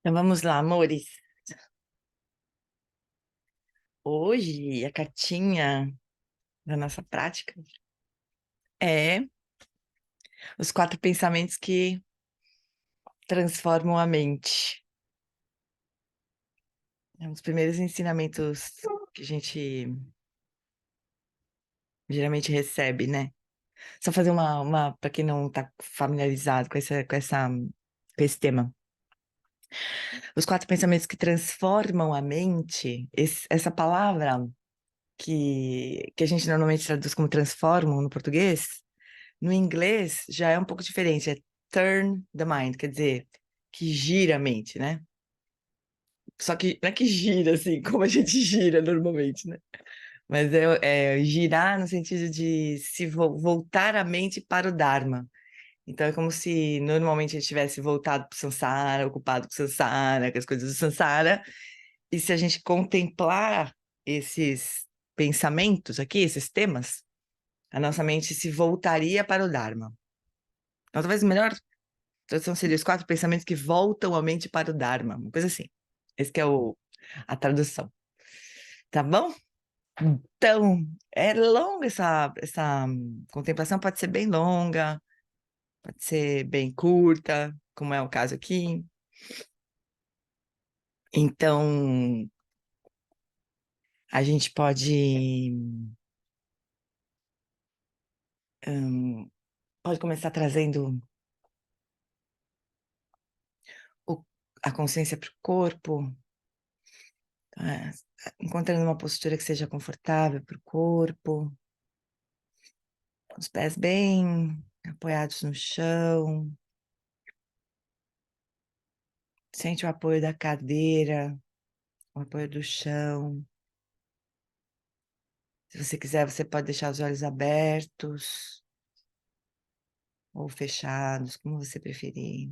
Então vamos lá, amores. Hoje a cartinha da nossa prática é os 4 pensamentos que transformam a mente. É um dos primeiros ensinamentos que a gente geralmente recebe, né? Só fazer uma para quem não está familiarizado com esse tema. Os 4 pensamentos que transformam a mente, essa palavra que a gente normalmente traduz como transformam no português. No inglês já é um pouco diferente, é turn the mind, quer dizer, que gira a mente, né? Só que não é que gira assim, como a gente gira normalmente, né? Mas é girar no sentido de se voltar a mente para o Dharma. Então é como se normalmente a gente tivesse voltado para o Sansara, ocupado com o Sansara, com as coisas do Sansara, e se a gente contemplar esses pensamentos aqui, esses temas, a nossa mente se voltaria para o Dharma. Então, talvez o melhor tradução seria os 4 pensamentos que voltam a mente para o Dharma, uma coisa assim. Esse que é a tradução. Tá bom? Então, é longa essa contemplação, pode ser bem longa, pode ser bem curta, como é o caso aqui. Então, a gente pode começar trazendo o- a consciência para o corpo, é, encontrando uma postura que seja confortável para o corpo, os pés bem apoiados no chão. Sente o apoio da cadeira, o apoio do chão. Se você quiser, você pode deixar os olhos abertos ou fechados, como você preferir.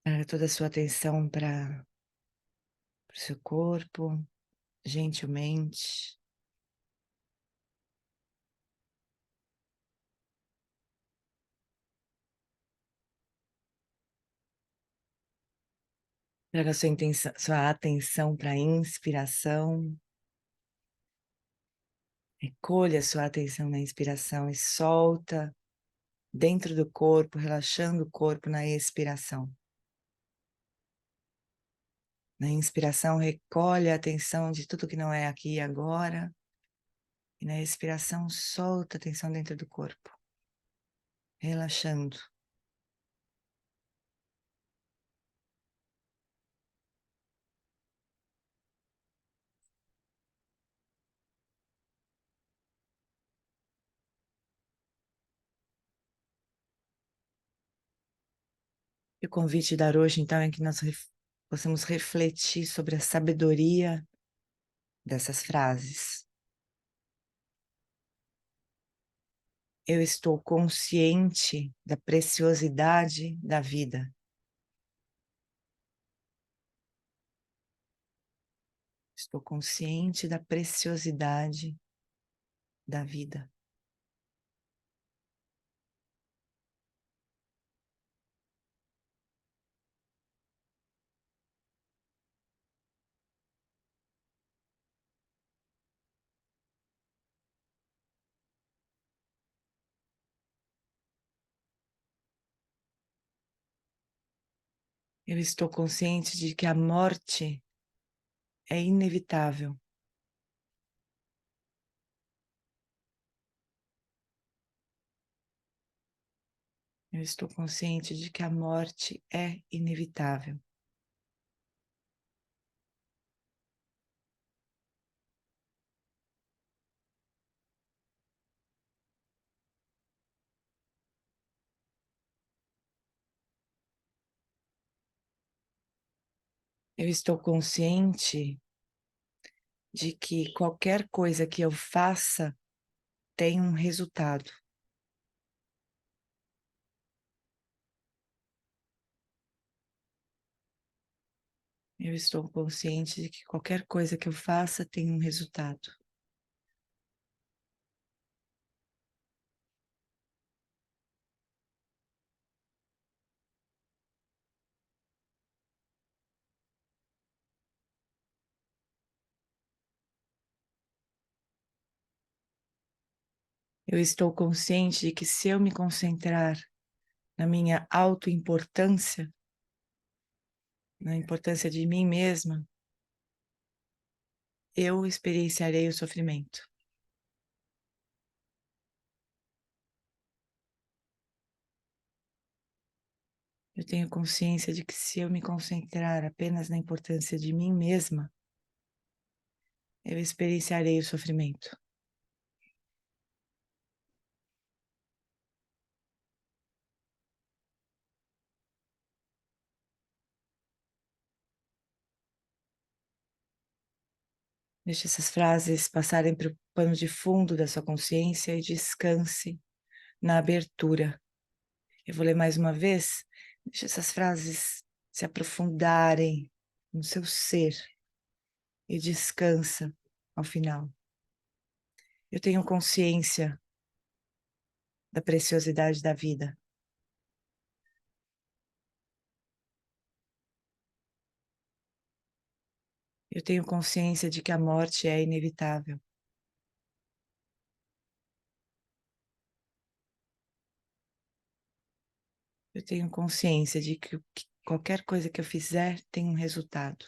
Traga toda a sua atenção para o seu corpo, gentilmente. Traga sua atenção para a inspiração. Recolha sua atenção na inspiração e solta dentro do corpo, relaxando o corpo na expiração. Na inspiração, recolhe a atenção de tudo que não é aqui e agora. E na expiração, solta a tensão dentro do corpo, relaxando. E o convite dar hoje, então, é que nós possamos refletir sobre a sabedoria dessas frases. Eu estou consciente da preciosidade da vida. Estou consciente da preciosidade da vida. Eu estou consciente de que a morte é inevitável. Eu estou consciente de que a morte é inevitável. Eu estou consciente de que qualquer coisa que eu faça tem um resultado. Eu estou consciente de que qualquer coisa que eu faça tem um resultado. Eu estou consciente de que se eu me concentrar na minha autoimportância, na importância de mim mesma, eu experienciarei o sofrimento. Eu tenho consciência de que se eu me concentrar apenas na importância de mim mesma, eu experienciarei o sofrimento. Deixe essas frases passarem para o pano de fundo da sua consciência e descanse na abertura. Eu vou ler mais uma vez. Deixe essas frases se aprofundarem no seu ser e descansa ao final. Eu tenho consciência da preciosidade da vida. Eu tenho consciência de que a morte é inevitável. Eu tenho consciência de que qualquer coisa que eu fizer tem um resultado.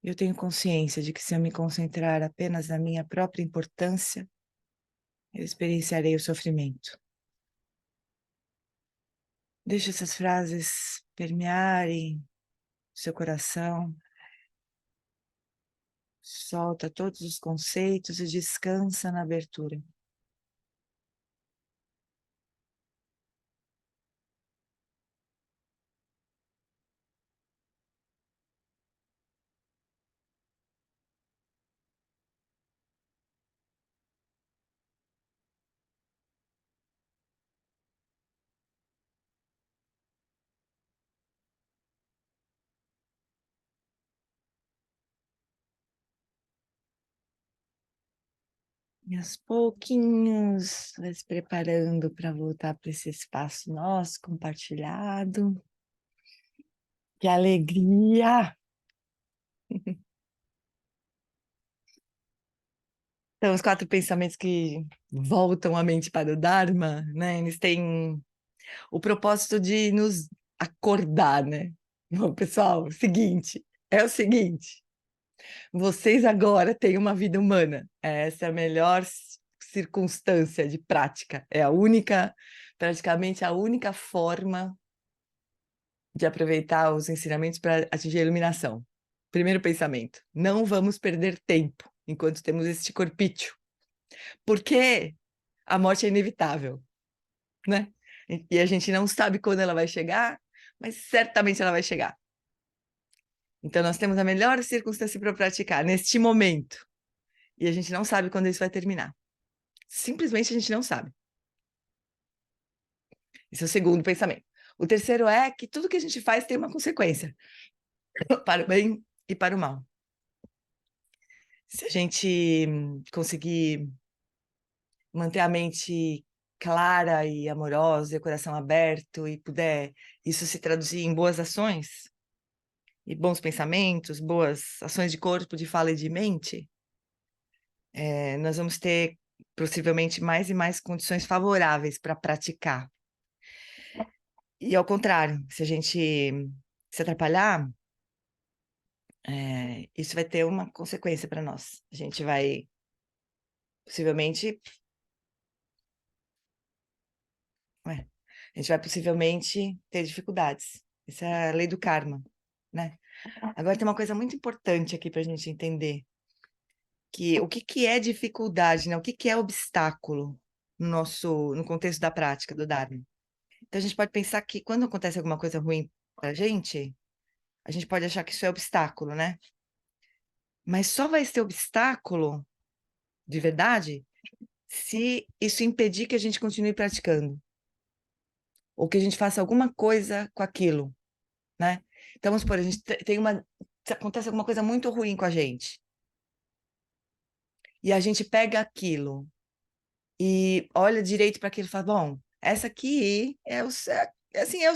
Eu tenho consciência de que se eu me concentrar apenas na minha própria importância, eu experienciarei o sofrimento. Deixe essas frases permearem seu coração. Solta todos os conceitos e descansa na abertura. E aos pouquinhos, vai se preparando para voltar para esse espaço nosso, compartilhado. Que alegria! Então, os 4 pensamentos que voltam a mente para o Dharma, né? Eles têm o propósito de nos acordar, né? Bom, pessoal, é o seguinte, vocês agora têm uma vida humana. Essa é a melhor circunstância de prática. É a única, praticamente a única forma de aproveitar os ensinamentos para atingir a iluminação. Primeiro pensamento: não vamos perder tempo enquanto temos este corpício, porque a morte é inevitável, né? E a gente não sabe quando ela vai chegar, mas certamente ela vai chegar. Então, nós temos a melhor circunstância para praticar neste momento. E a gente não sabe quando isso vai terminar. Simplesmente a gente não sabe. Esse é o segundo pensamento. O terceiro é que tudo que a gente faz tem uma consequência, para o bem e para o mal. Se a gente conseguir manter a mente clara e amorosa e o coração aberto e puder isso se traduzir em boas ações e bons pensamentos, boas ações de corpo, de fala e de mente, nós vamos ter possivelmente mais e mais condições favoráveis para praticar. E ao contrário, se a gente se atrapalhar, isso vai ter uma consequência para nós. A gente vai possivelmente, a gente vai possivelmente ter dificuldades. Essa é a lei do karma, né? Agora tem uma coisa muito importante aqui para a gente entender, que o que que é dificuldade, né? O que que é obstáculo no contexto da prática do Dharma. Então a gente pode pensar que quando acontece alguma coisa ruim para a gente pode achar que isso é obstáculo, né? Mas só vai ser obstáculo de verdade se isso impedir que a gente continue praticando, ou que a gente faça alguma coisa com aquilo, né? Então, vamos supor, a gente tem se acontece alguma coisa muito ruim com a gente, e a gente pega aquilo e olha direito para aquilo e fala, bom, essa aqui é o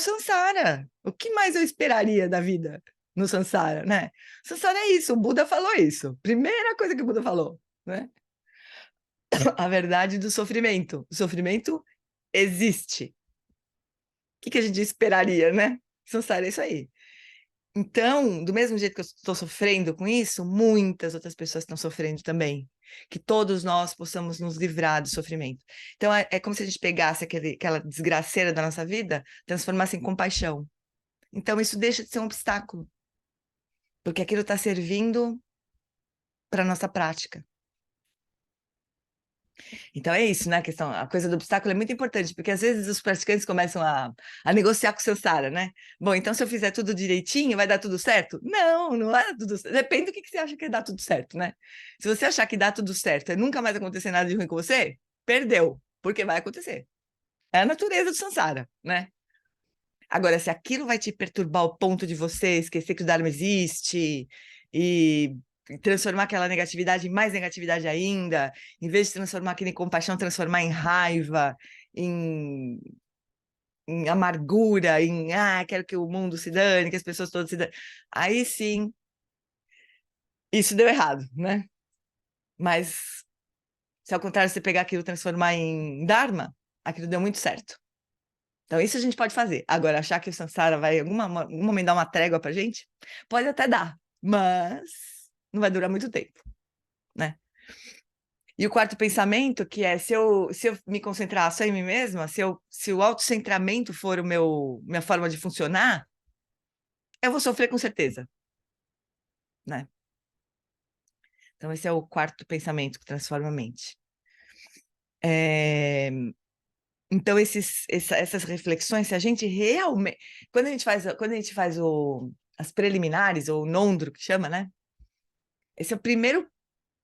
samsara. O que mais eu esperaria da vida, no Sansara, né? Sansara é isso, o Buda falou isso. Primeira coisa que o Buda falou, né? A verdade do sofrimento. O sofrimento existe. O que a gente esperaria, né? Sansara é isso aí. Então, do mesmo jeito que eu estou sofrendo com isso, muitas outras pessoas estão sofrendo também. Que todos nós possamos nos livrar do sofrimento. Então, é como se a gente pegasse aquela desgraceira da nossa vida, transformasse em compaixão. Então, isso deixa de ser um obstáculo, porque aquilo está servindo para a nossa prática. Então é isso, né? A coisa do obstáculo é muito importante, porque às vezes os praticantes começam a negociar com o Sansara, né? Bom, então se eu fizer tudo direitinho, vai dar tudo certo? Não, não vai dar tudo certo. Depende do que você acha que dá tudo certo, né? Se você achar que dá tudo certo e nunca mais acontecer nada de ruim com você, perdeu, porque vai acontecer. É a natureza do Sansara, né? Agora, se aquilo vai te perturbar ao ponto de você esquecer que o Dharma existe e transformar aquela negatividade em mais negatividade ainda, em vez de transformar aquilo em compaixão, transformar em raiva, em, em amargura, quero que o mundo se dane, que as pessoas todas se dane. Aí sim, isso deu errado, né? Mas se ao contrário você pegar aquilo e transformar em Dharma, aquilo deu muito certo. Então, isso a gente pode fazer. Agora, achar que o Sansara vai em algum momento dar uma trégua pra gente, pode até dar, mas não vai durar muito tempo, né? E o quarto pensamento, que é se eu me concentrar só em mim mesma, se o autocentramento for minha forma de funcionar, eu vou sofrer com certeza, né? Então, esse é o quarto pensamento que transforma a mente. Então, essas reflexões, se a gente realmente... Quando a gente faz as preliminares, ou o Nondro, que chama, né? Esse é o primeiro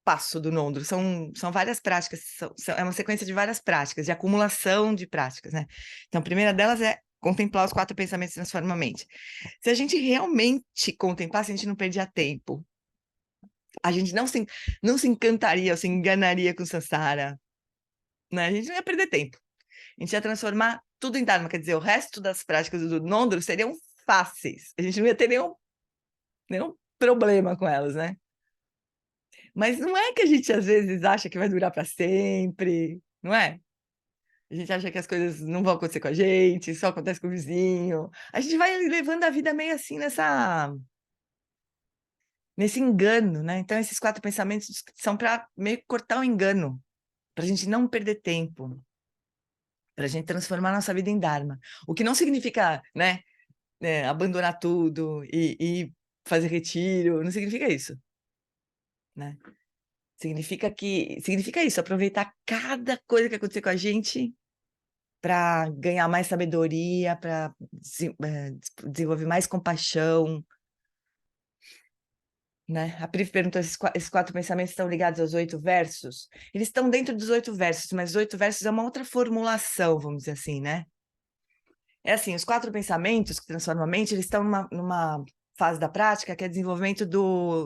passo do Nondro. São várias práticas, é uma sequência de várias práticas, de acumulação de práticas, né? Então, a primeira delas é contemplar os 4 pensamentos transforma a mente. Se a gente realmente contemplasse, a gente não perdia tempo. A gente não se encantaria ou se enganaria com o Sansara, né? A gente não ia perder tempo. A gente ia transformar tudo em Dharma, quer dizer, o resto das práticas do Nondro seriam fáceis. A gente não ia ter nenhum problema com elas, né? Mas não é que a gente às vezes acha que vai durar para sempre, não é? A gente acha que as coisas não vão acontecer com a gente, só acontece com o vizinho. A gente vai levando a vida meio assim nesse engano, né? Então, esses 4 pensamentos são para meio que cortar o engano, para a gente não perder tempo, para a gente transformar a nossa vida em Dharma. O que não significa, né, abandonar tudo e fazer retiro, não significa isso, né? Significa isso, aproveitar cada coisa que acontecer com a gente para ganhar mais sabedoria, para desenvolver mais compaixão, né? A Priv perguntou se esses 4 pensamentos estão ligados aos 8 versos. Eles estão dentro dos 8 versos, mas os 8 versos é uma outra formulação, vamos dizer assim, né? É assim, os 4 pensamentos que transformam a mente, eles estão numa fase da prática que é desenvolvimento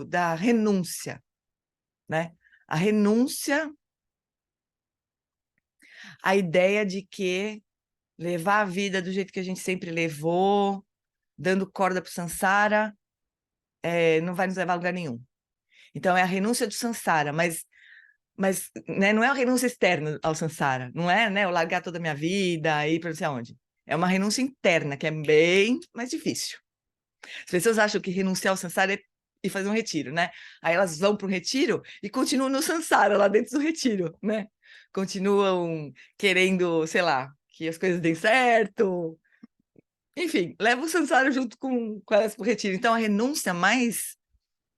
da renúncia, né? A renúncia à ideia de que levar a vida do jeito que a gente sempre levou, dando corda para o Sansara, não vai nos levar a lugar nenhum. Então, é a renúncia do Sansara, mas né, não é a renúncia externa ao Sansara, não é, né, eu largar toda a minha vida e ir para não sei aonde. É uma renúncia interna, que é bem mais difícil. As pessoas acham que renunciar ao Sansara é ir fazer um retiro, né? Aí elas vão para o retiro e continuam no Sansara, lá dentro do retiro, né? Continuam querendo, sei lá, que as coisas deem certo. Enfim, leva o Sansara junto com elas para o retiro. Então, a renúncia mais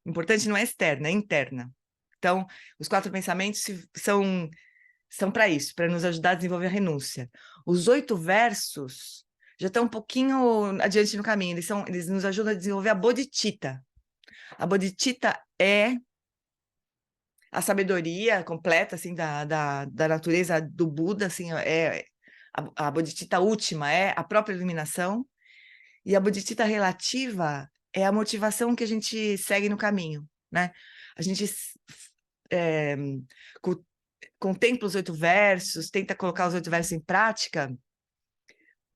importante não é externa, é interna. Então, os 4 pensamentos são para isso, para nos ajudar a desenvolver a renúncia. Os 8 versos já estão um pouquinho adiante no caminho, eles nos ajudam a desenvolver a bodhicitta. A bodhicitta é a sabedoria completa assim, da natureza do Buda, assim, a bodhicitta última é a própria iluminação, e a bodhicitta relativa é a motivação que a gente segue no caminho, né? A gente é, contempla os 8 versos, tenta colocar os 8 versos em prática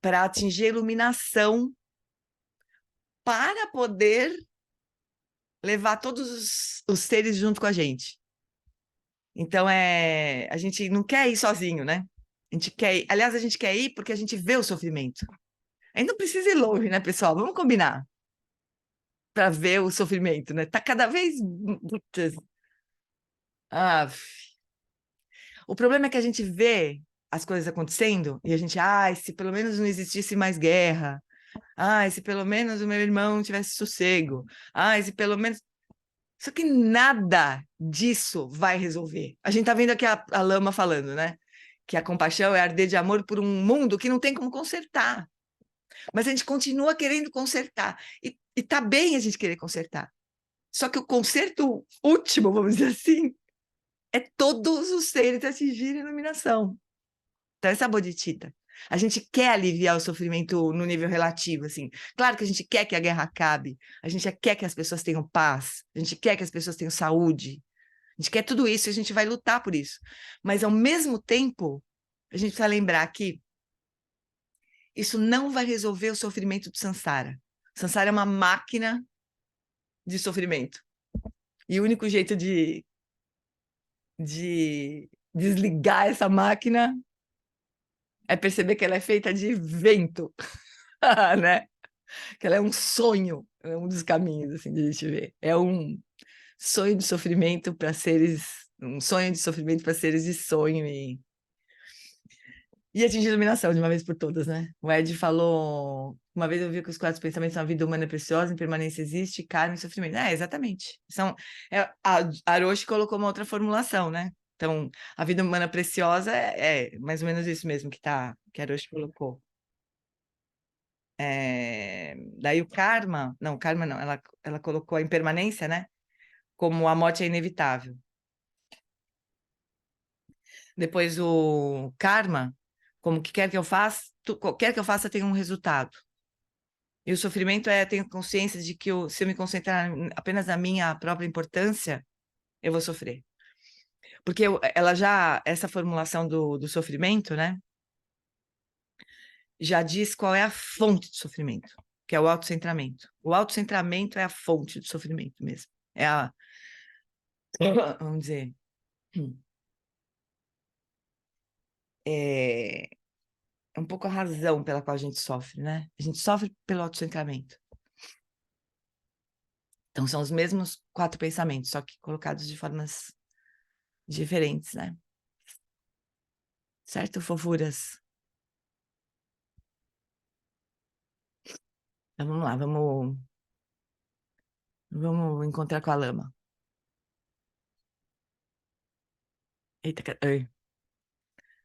para atingir a iluminação, para poder levar todos os seres junto com a gente. Então, a gente não quer ir sozinho, né? A gente quer ir, aliás, a gente quer ir porque a gente vê o sofrimento. A gente não precisa ir longe, né, pessoal? Vamos combinar para ver o sofrimento, né? Tá cada vez. Putz. Ah, o problema é que a gente vê as coisas acontecendo e a gente, se pelo menos não existisse mais guerra. Se pelo menos o meu irmão tivesse sossego. Se pelo menos. Só que nada disso vai resolver. A gente tá vendo aqui a Lama falando, né? Que a compaixão é arder de amor por um mundo que não tem como consertar. Mas a gente continua querendo consertar. E tá bem a gente querer consertar. Só que o conserto último, vamos dizer assim, é todos os seres atingirem a iluminação. Então, essa bodhicitta. A gente quer aliviar o sofrimento no nível relativo, assim. Claro que a gente quer que a guerra acabe, a gente quer que as pessoas tenham paz, a gente quer que as pessoas tenham saúde, a gente quer tudo isso e a gente vai lutar por isso. Mas, ao mesmo tempo, a gente precisa lembrar que isso não vai resolver o sofrimento do Sansara. Sansara é uma máquina de sofrimento. E o único jeito de desligar essa máquina é perceber que ela é feita de vento, né? Que ela é um sonho, é um dos caminhos assim de a gente ver. É um sonho de sofrimento para seres, um sonho de sofrimento para seres de sonho e atingir a iluminação de uma vez por todas, né? O Ed falou, uma vez eu vi que os quatro pensamentos na vida humana é preciosa, impermanência existe, karma e sofrimento. Exatamente. A Aroshi colocou uma outra formulação, né? Então, a vida humana preciosa é mais ou menos isso mesmo que a Aroshi colocou. Daí o karma não, ela colocou a impermanência, né? Como a morte é inevitável. Depois o karma, como que quer que eu faça, qualquer que eu faça tem um resultado. E o sofrimento tenho consciência de que se eu me concentrar apenas na minha própria importância, eu vou sofrer. Porque essa formulação do sofrimento, né? Já diz qual é a fonte do sofrimento, que é o autocentramento. O autocentramento é a fonte do sofrimento mesmo. Vamos dizer, é, é um pouco a razão pela qual a gente sofre, né? A gente sofre pelo autocentramento. Então, são os mesmos quatro pensamentos, só que colocados de formas diferentes, né? Certo, fofuras? Então, vamos lá, vamos encontrar com a lama. Eita, ai.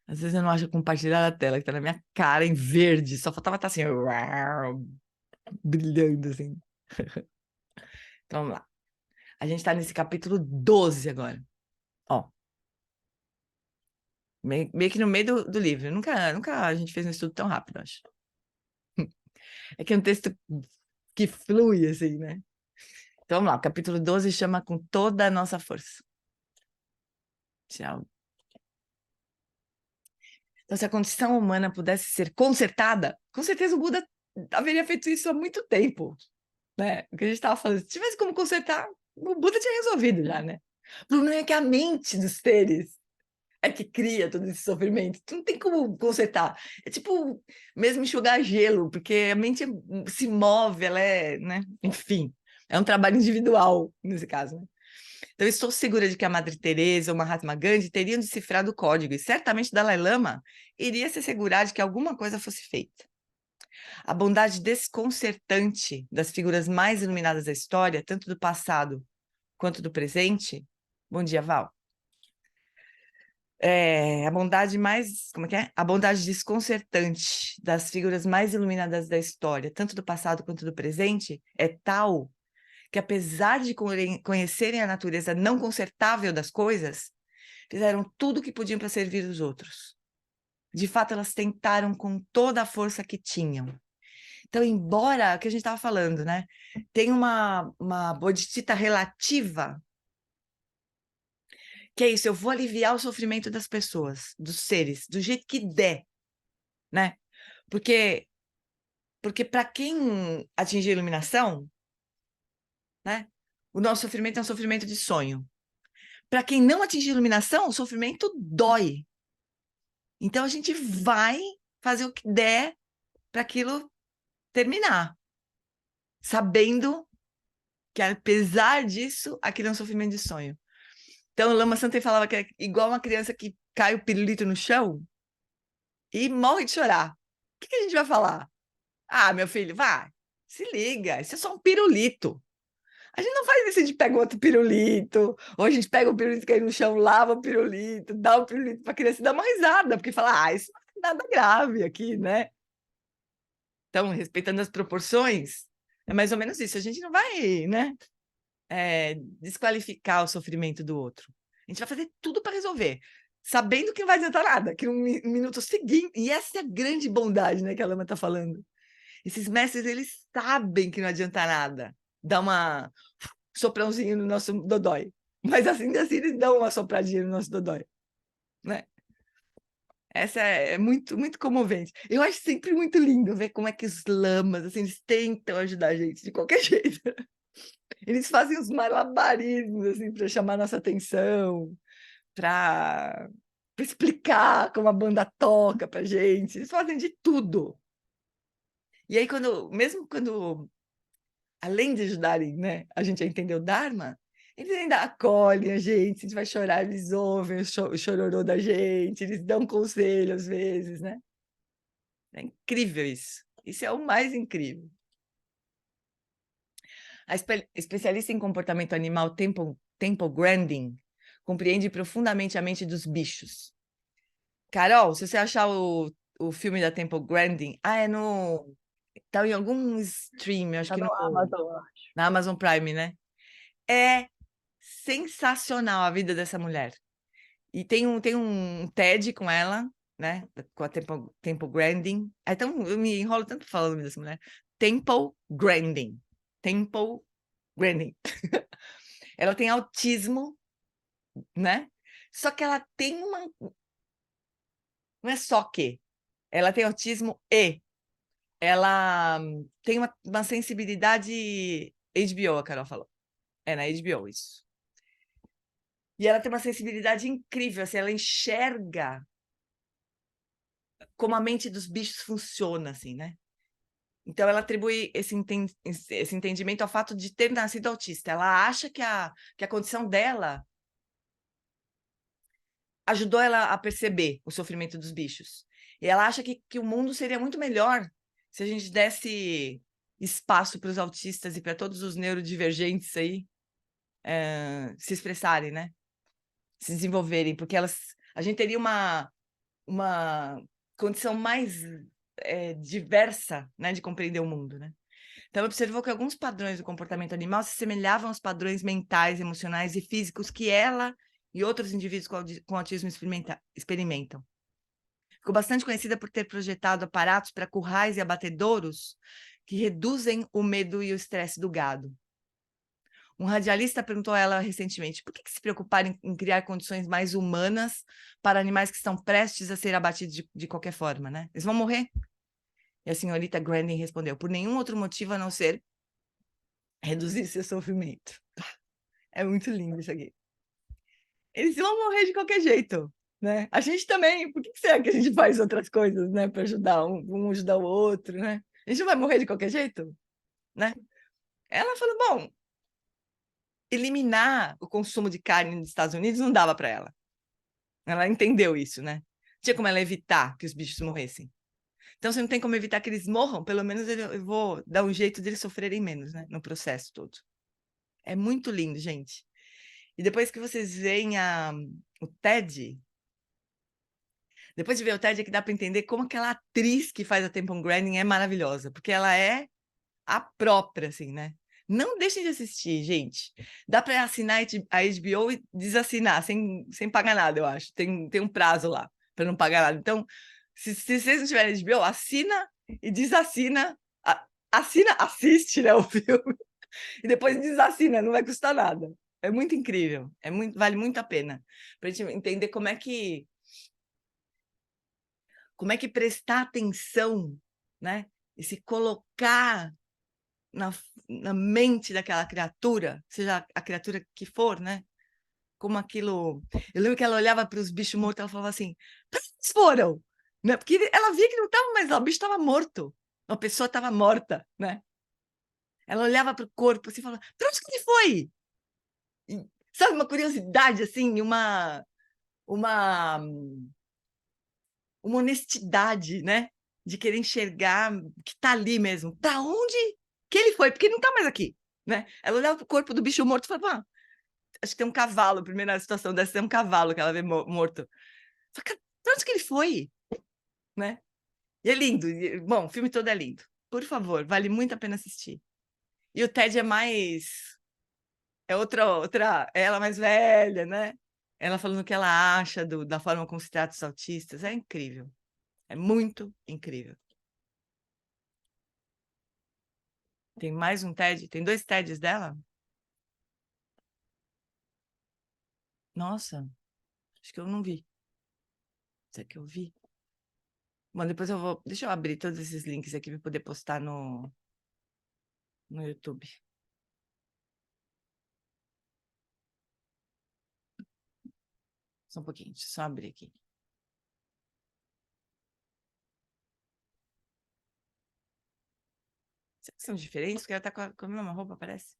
Às vezes eu não acho compartilhar a tela, que tá na minha cara em verde, só faltava estar assim, brilhando assim. Então, vamos lá. A gente tá nesse capítulo 12 agora. Ó, meio que no meio do livro. Nunca a gente fez um estudo tão rápido, acho. É que é um texto que flui, assim, né? Então, vamos lá. O capítulo 12 chama Com Toda a Nossa Força. Tchau. Então, se a condição humana pudesse ser consertada, com certeza o Buda haveria feito isso há muito tempo, né? O que a gente estava falando, se tivesse como consertar, o Buda tinha resolvido já, né? O problema é que a mente dos seres é que cria todo esse sofrimento. Tu não tem como consertar. É tipo mesmo enxugar gelo, porque a mente se move, ela né? Enfim, é um trabalho individual nesse caso, né? Então, eu estou segura de que a Madre Teresa ou Mahatma Gandhi teriam decifrado o código, e certamente Dalai Lama iria se assegurar de que alguma coisa fosse feita. A bondade desconcertante das figuras mais iluminadas da história, tanto do passado quanto do presente. Bom dia, Val. A bondade mais, como é que é? A bondade desconcertante das figuras mais iluminadas da história, tanto do passado quanto do presente, é tal que, apesar de conhecerem a natureza não consertável das coisas, fizeram tudo o que podiam para servir os outros. De fato, elas tentaram com toda a força que tinham. Então, embora o que a gente estava falando, né, tem uma bodhicitta relativa, que é isso, eu vou aliviar o sofrimento das pessoas, dos seres, do jeito que der, né? Porque para quem atingir a iluminação, né, o nosso sofrimento é um sofrimento de sonho. Para quem não atinge iluminação, o sofrimento dói. Então a gente vai fazer o que der para aquilo terminar, sabendo que apesar disso, aquilo é um sofrimento de sonho. Então, Lama Santen falava que é igual uma criança que cai o pirulito no chão e morre de chorar. O que a gente vai falar? Ah, meu filho, vai, se liga, isso é só um pirulito. A gente não faz isso, a gente pega outro pirulito, ou a gente pega o pirulito que cai no chão, lava o pirulito, dá o pirulito para a criança e dá uma risada, porque fala, ah, isso não é nada grave aqui, né? Então, respeitando as proporções, é mais ou menos isso. A gente não vai, né, desqualificar o sofrimento do outro. A gente vai fazer tudo para resolver, sabendo que não vai adiantar nada, que no minuto seguinte... E essa é a grande bondade, né, que a Lama está falando. Esses mestres, eles sabem que não adianta nada. Dá uma soprãozinho no nosso dodói. Mas assim eles dão uma sopradinha no nosso dodói, né? Essa é muito, muito comovente. Eu acho sempre muito lindo ver como é que os lamas, assim, eles tentam ajudar a gente de qualquer jeito. Eles fazem os malabarismos, assim, para chamar nossa atenção, para explicar como a banda toca pra gente. Eles fazem de tudo. E aí, mesmo quando, além de ajudarem, né, a gente a entender o Dharma, eles ainda acolhem a gente vai chorar, eles ouvem o chororô da gente, eles dão conselho às vezes, né? É incrível isso. Isso é o mais incrível. A especialista em comportamento animal Temple Grandin compreende profundamente a mente dos bichos. Carol, se você achar o filme da Temple Grandin, tá em algum stream, acho Tá que no Amazon, eu acho. na Amazon Prime, né? É sensacional a vida dessa mulher. E tem um TED com ela, né? Com a Temple Grandin. Então, eu me enrolo tanto falando o nome dessa mulher. Temple Grandin. Temple Grandin. Ela tem autismo, né? Só que ela tem uma... Não é só que. Ela tem autismo e ela tem uma sensibilidade... HBO, a Carol falou. É na HBO isso. E ela tem uma sensibilidade incrível, assim, ela enxerga como a mente dos bichos funciona, assim, né? Então, ela atribui esse entendimento ao fato de ter nascido autista. Ela acha que a condição dela ajudou ela a perceber o sofrimento dos bichos. E ela acha que o mundo seria muito melhor se a gente desse espaço para os autistas e para todos os neurodivergentes aí se expressarem, né? Se desenvolverem, porque a gente teria uma condição mais diversa, né, de compreender o mundo, né? Então, observou que alguns padrões do comportamento animal se semelhavam aos padrões mentais, emocionais e físicos que ela e outros indivíduos com autismo experimentam. Ficou bastante conhecida por ter projetado aparatos para currais e abatedouros que reduzem o medo e o estresse do gado. Um radialista perguntou a ela recentemente por que se preocupar em criar condições mais humanas para animais que estão prestes a ser abatidos de qualquer forma, né? Eles vão morrer. E a senhorita Grandin respondeu, por nenhum outro motivo a não ser reduzir seu sofrimento. É muito lindo isso aqui. Eles vão morrer de qualquer jeito, né? A gente também. Por que será que a gente faz outras coisas, né? Para ajudar um ajudar o outro, né? A gente não vai morrer de qualquer jeito, né? Ela falou, bom, eliminar o consumo de carne nos Estados Unidos não dava para ela. Ela entendeu isso, né? Tinha como ela evitar que os bichos morressem. Então, se não tem como evitar que eles morram, pelo menos eu vou dar um jeito de eles sofrerem menos, né? No processo todo. É muito lindo, gente. E depois que vocês veem o TED, depois de ver o TED é que dá para entender como aquela atriz que faz a Temple Grandin é maravilhosa, porque ela é a própria, assim, né? Não deixem de assistir, gente. Dá para assinar a HBO e desassinar, sem pagar nada, eu acho. Tem um prazo lá para não pagar nada. Então, se vocês não tiverem HBO, assina e desassina. Assiste, né, o filme. E depois desassina, não vai custar nada. É muito incrível. Vale muito a pena. Para a gente entender como é que prestar atenção, né? E se colocar na mente daquela criatura, seja a criatura que for, né? Como aquilo. Eu lembro que ela olhava para os bichos mortos, ela falava assim: "Pra onde eles foram?" Né? Porque ela via que não estava mais lá, o bicho estava morto, a pessoa estava morta, né? Ela olhava para o corpo assim e falava: "Para onde que ele foi?" E, sabe, uma curiosidade assim, uma, uma honestidade, né? De querer enxergar que está ali mesmo. Para onde que ele foi? Porque ele não está mais aqui, né? Ela olhava para o corpo do bicho morto e falava: acho que tem um cavalo, primeira situação dessa, tem um cavalo que ela vê morto. Falei, pra onde que ele foi? Né? E é lindo. Bom, o filme todo é lindo. Por favor, vale muito a pena assistir. E o Ted é mais... É outra... É ela mais velha, né? Ela falando o que ela acha da forma como se trata os autistas. É incrível. É muito incrível. Tem mais um TED? Tem 2 TEDs dela? Nossa, acho que eu não vi. Será que eu vi? Bom, depois eu vou... Deixa eu abrir todos esses links aqui para poder postar no YouTube. Só um pouquinho, deixa eu só abrir aqui. Será que são diferentes? Porque ela tá com a mesma roupa, parece.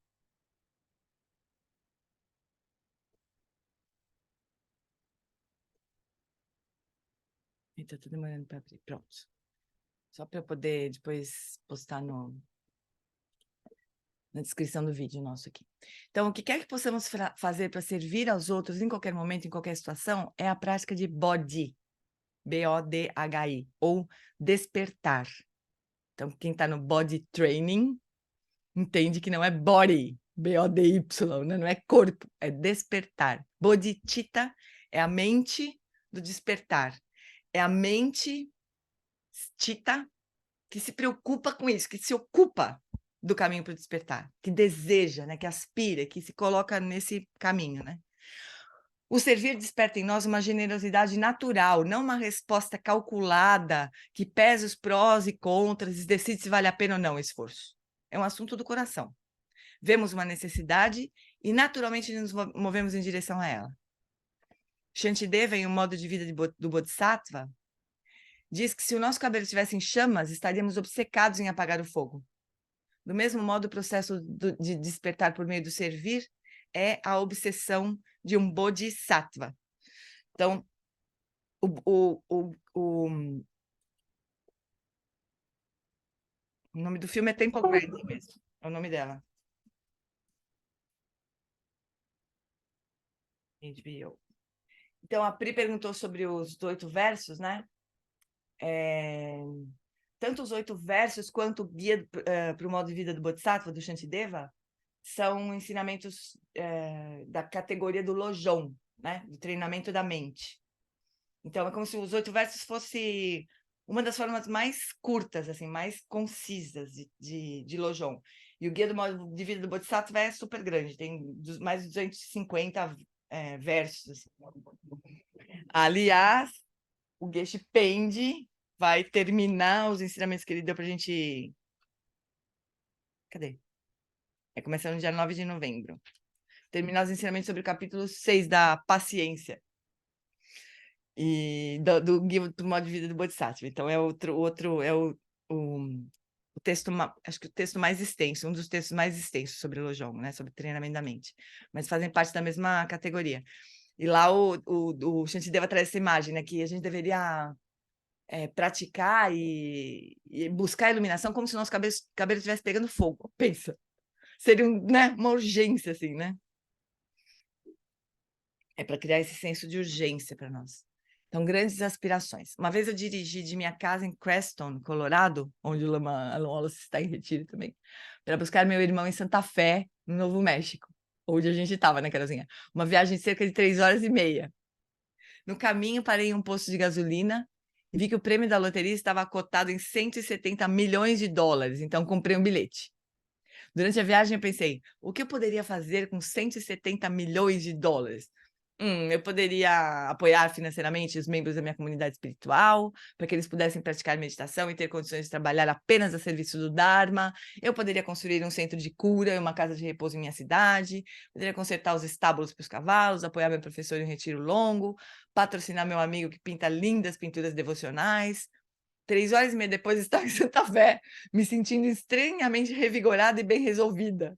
Eita, tô demorando para abrir. Pronto. Só para eu poder depois postar na descrição do vídeo nosso aqui. Então, o que quer que possamos fazer para servir aos outros em qualquer momento, em qualquer situação, é a prática de body, B-O-D-H-I, ou despertar. Então, quem está no body training entende que não é body, B-O-D-Y, né? Não é corpo, é despertar. Bodhicitta é a mente do despertar. É a mente Tita que se preocupa com isso, que se ocupa do caminho para o despertar, que deseja, né, que aspira, que se coloca nesse caminho, né? O servir desperta em nós uma generosidade natural, não uma resposta calculada que pesa os prós e contras e decide se vale a pena ou não o esforço. É um assunto do coração. Vemos uma necessidade e naturalmente nos movemos em direção a ela. Shantideva, em um modo de vida do Bodhisattva, diz que se o nosso cabelo estivesse em chamas, estaríamos obcecados em apagar o fogo. Do mesmo modo, o processo de despertar por meio do servir é a obsessão de um bodhisattva. Então, o nome do filme é Temple Grandin mesmo, é o nome dela. HBO. Então, a Pri perguntou sobre os 8 versos, né? Tanto os 8 versos quanto o guia para o modo de vida do Bodhisattva, do Shantideva, são ensinamentos da categoria do Lojong, né? Do treinamento da mente. Então, é como se os 8 versos fosse uma das formas mais curtas, assim, mais concisas de Lojong. E o guia do modo de vida do Bodhisattva é super grande, tem mais de 250 versos. Assim. Aliás, o Geshe Pende vai terminar os ensinamentos que ele deu para a gente... Cadê? É começando no dia 9 de novembro. Terminar os ensinamentos sobre o capítulo 6 da paciência. E do Guia do Modo de Vida do Bodhisattva. Então, é o texto, acho que o texto mais extenso, um dos textos mais extensos sobre o Lojong, né? Sobre treinamento da mente. Mas fazem parte da mesma categoria. E lá o Shantideva traz essa imagem, né? Que a gente deveria praticar e buscar a iluminação como se o nosso cabelo estivesse pegando fogo. Pensa. Seria né, uma urgência, assim, né? É para criar esse senso de urgência para nós. Então, grandes aspirações. Uma vez eu dirigi de minha casa em Creston, Colorado, onde o Lama Wallace está em retiro também, para buscar meu irmão em Santa Fé, no Novo México, onde a gente estava, né, Carolzinha? Uma viagem de cerca de 3 horas e meia. No caminho, parei em um posto de gasolina e vi que o prêmio da loteria estava cotado em 170 milhões de dólares, então comprei um bilhete. Durante a viagem, eu pensei, o que eu poderia fazer com 170 milhões de dólares? Eu poderia apoiar financeiramente os membros da minha comunidade espiritual, para que eles pudessem praticar meditação e ter condições de trabalhar apenas a serviço do Dharma. Eu poderia construir um centro de cura e uma casa de repouso em minha cidade. Poderia consertar os estábulos para os cavalos, apoiar meu professor em um retiro longo, patrocinar meu amigo que pinta lindas pinturas devocionais. 3 horas e meia depois, estava em Santa Fé, me sentindo estranhamente revigorada e bem resolvida.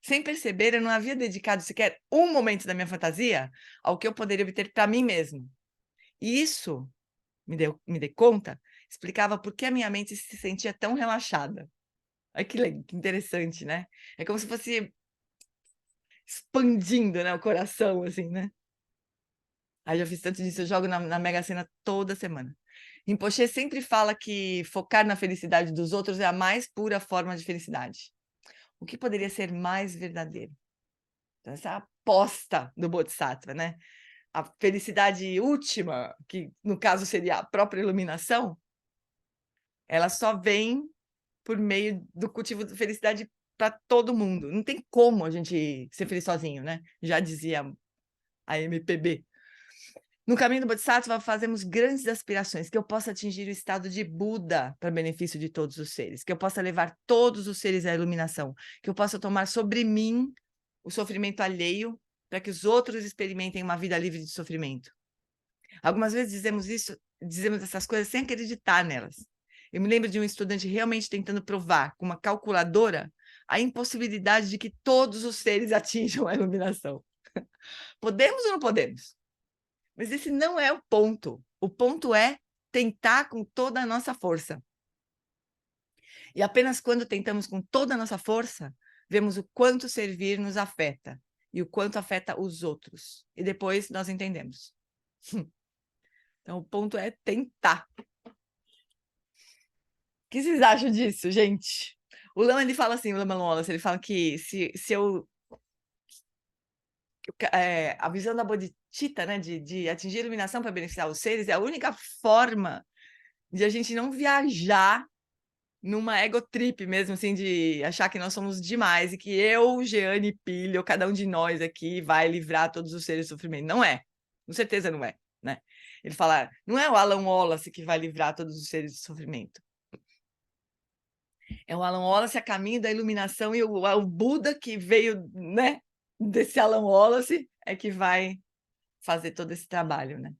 Sem perceber, eu não havia dedicado sequer um momento da minha fantasia ao que eu poderia obter para mim mesmo. E isso, me dei conta, explicava por que a minha mente se sentia tão relaxada. Olha que interessante, né? É como se fosse expandindo, né, o coração, assim, né? Aí já fiz tanto disso, eu jogo na Mega Sena toda semana. Rinpoche sempre fala que focar na felicidade dos outros é a mais pura forma de felicidade. O que poderia ser mais verdadeiro? Então, essa é a aposta do Bodhisattva, né? A felicidade última, que no caso seria a própria iluminação, ela só vem por meio do cultivo da felicidade para todo mundo. Não tem como a gente ser feliz sozinho, né? Já dizia a MPB. No caminho do Bodhisattva, fazemos grandes aspirações, que eu possa atingir o estado de Buda para benefício de todos os seres, que eu possa levar todos os seres à iluminação, que eu possa tomar sobre mim o sofrimento alheio para que os outros experimentem uma vida livre de sofrimento. Algumas vezes dizemos essas coisas sem acreditar nelas. Eu me lembro de um estudante realmente tentando provar, com uma calculadora, a impossibilidade de que todos os seres atinjam a iluminação. Podemos ou não podemos? Mas esse não é o ponto. O ponto é tentar com toda a nossa força. E apenas quando tentamos com toda a nossa força, vemos o quanto servir nos afeta e o quanto afeta os outros. E depois nós entendemos. Então, o ponto é tentar. O que vocês acham disso, gente? O Lama, ele fala assim, o Lama Wallace, ele fala que se eu... a visão da bodhicitta, né, de atingir a iluminação para beneficiar os seres, é a única forma de a gente não viajar numa ego trip mesmo, assim, de achar que nós somos demais e que eu, Jeane Pilho, cada um de nós aqui vai livrar todos os seres do sofrimento. Não é. Com certeza não é, né? Ele fala, não é o Alan Wallace que vai livrar todos os seres do sofrimento. É o Alan Wallace a caminho da iluminação e o Buda que veio, né, desse Alan Wallace é que vai fazer todo esse trabalho, né?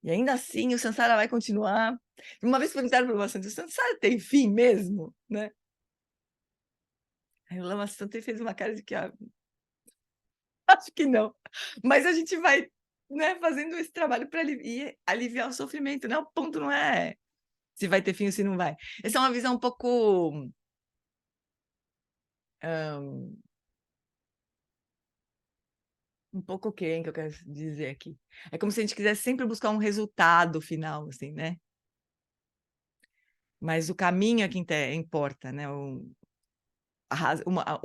E ainda assim o Sansara vai continuar. Uma vez perguntaram para o Lama Santo, o Sansara tem fim mesmo, né? Aí o Lama Santo fez uma cara de que acho que não. Mas a gente vai, né, fazendo esse trabalho para aliviar o sofrimento, né? O ponto não é se vai ter fim ou se não vai. Essa é uma visão um pouco o que eu quero dizer aqui? É como se a gente quisesse sempre buscar um resultado final, assim, né? Mas o caminho é que importa, né? O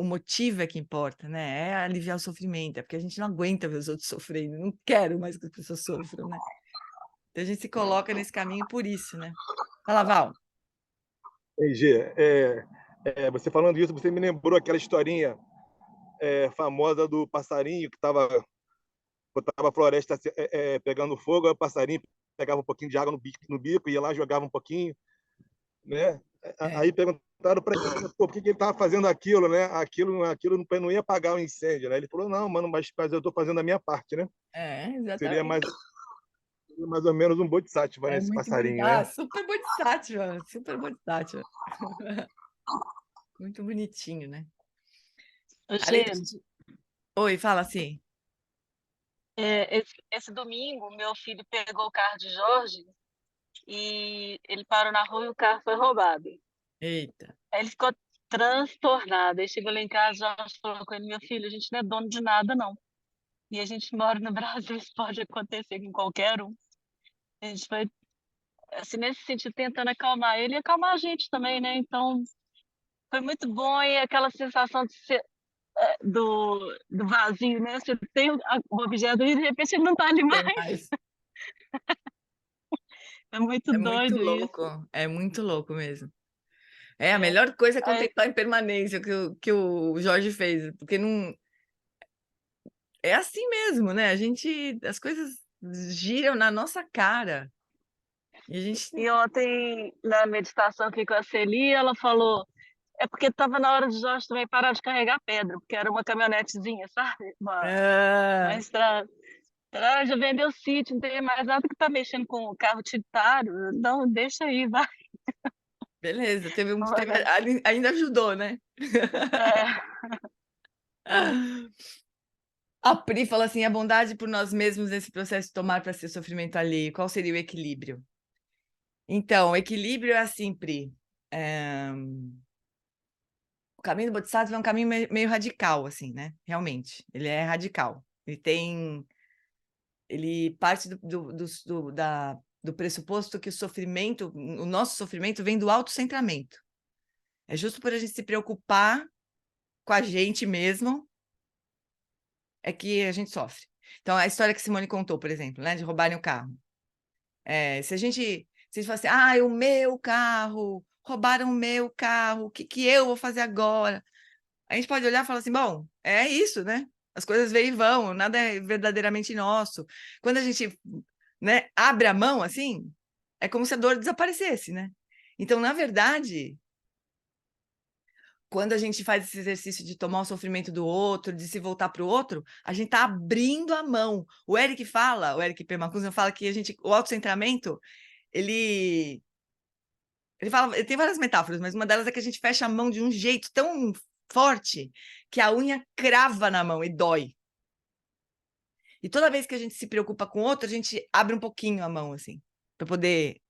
motivo é que importa, né? É aliviar o sofrimento, é porque a gente não aguenta ver os outros sofrendo, não quero mais que as pessoas sofram, né? Então a gente se coloca nesse caminho por isso, né? Fala, Val. G, você falando isso, você me lembrou aquela historinha famosa do passarinho que estava a floresta pegando fogo, aí o passarinho pegava um pouquinho de água no bico, ia lá, jogava um pouquinho, né? Aí perguntaram para ele por que ele estava fazendo aquilo, né? Aquilo não ia apagar o incêndio, né? Ele falou, não, mano, mas eu estou fazendo a minha parte, né? Seria Exatamente. mais ou menos um bodhisattva É nesse muito bonito. passarinho, Ah, né? super bodhisattva, super bodhisattva. Muito bonitinho, né? Além Gê, de... Oi, fala assim. esse domingo, meu filho pegou o carro de Jorge e ele parou na rua e o carro foi roubado. Eita. Aí ele ficou transtornado. Aí chegou lá em casa, Jorge falou com ele, meu filho, a gente não é dono de nada, não. E a gente mora no Brasil, isso pode acontecer com qualquer um. A gente foi, assim, nesse sentido, tentando acalmar ele e acalmar a gente também, né? Então, foi muito bom e aquela sensação de ser, do vazio, né? Você tem o objeto e de repente ele não está ali Tem mais. mais. É muito doido isso. É muito louco mesmo. É, a É. melhor coisa é Aí, contemplar a impermanência que o Jorge fez, porque não... é assim mesmo, né? As coisas giram na nossa cara. E a gente. E ontem, na meditação aqui com a Celi, ela falou, é porque estava na hora de Jorge também parar de carregar pedra, porque era uma caminhonetezinha, sabe? Uma Ah, estrada. Ela já vendeu o sítio, não tem mais nada que tá mexendo com o carro utilitário. Não, deixa aí, vai. beleza, Olha, ainda ajudou, né? é, A Pri fala assim: a bondade por nós mesmos nesse processo de tomar para si o sofrimento alheio, qual seria o equilíbrio? Então, o equilíbrio é assim, Pri. O caminho do Bodhisattva é um caminho meio radical, assim, né? Realmente, ele é radical. Ele parte do pressuposto que o nosso sofrimento vem do autocentramento. É justo por a gente se preocupar com a gente mesmo, é que a gente sofre. Então, a história que Simone contou, por exemplo, né, de roubarem o carro. Se a gente fala assim, o meu carro, roubaram o meu carro, o que eu vou fazer agora? A gente pode olhar e falar assim, bom, é isso, né? As coisas vêm e vão, nada é verdadeiramente nosso. Quando a gente, né, abre a mão assim, é como se a dor desaparecesse, né? Então, na verdade, quando a gente faz esse exercício de tomar o sofrimento do outro, de se voltar para o outro, a gente está abrindo a mão. O Eric Permacusan fala que o autocentramento, ele fala, ele tem várias metáforas, mas uma delas é que a gente fecha a mão de um jeito tão forte que a unha crava na mão e dói. E toda vez que a gente se preocupa com o outro, a gente abre um pouquinho a mão, assim, para poder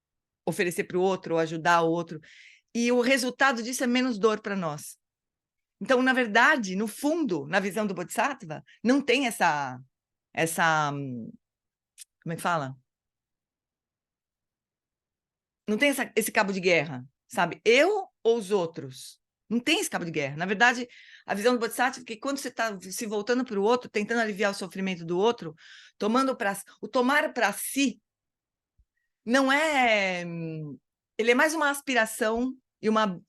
oferecer para o outro, ou ajudar o outro. E o resultado disso é menos dor para nós. Então, na verdade, no fundo, na visão do Bodhisattva, não tem como é que fala? Não tem esse cabo de guerra, sabe? Eu ou os outros? Não tem esse cabo de guerra. Na verdade, a visão do Bodhisattva é que quando você está se voltando para o outro, tentando aliviar o sofrimento do outro, o tomar para si não é. Ele é mais uma aspiração e uma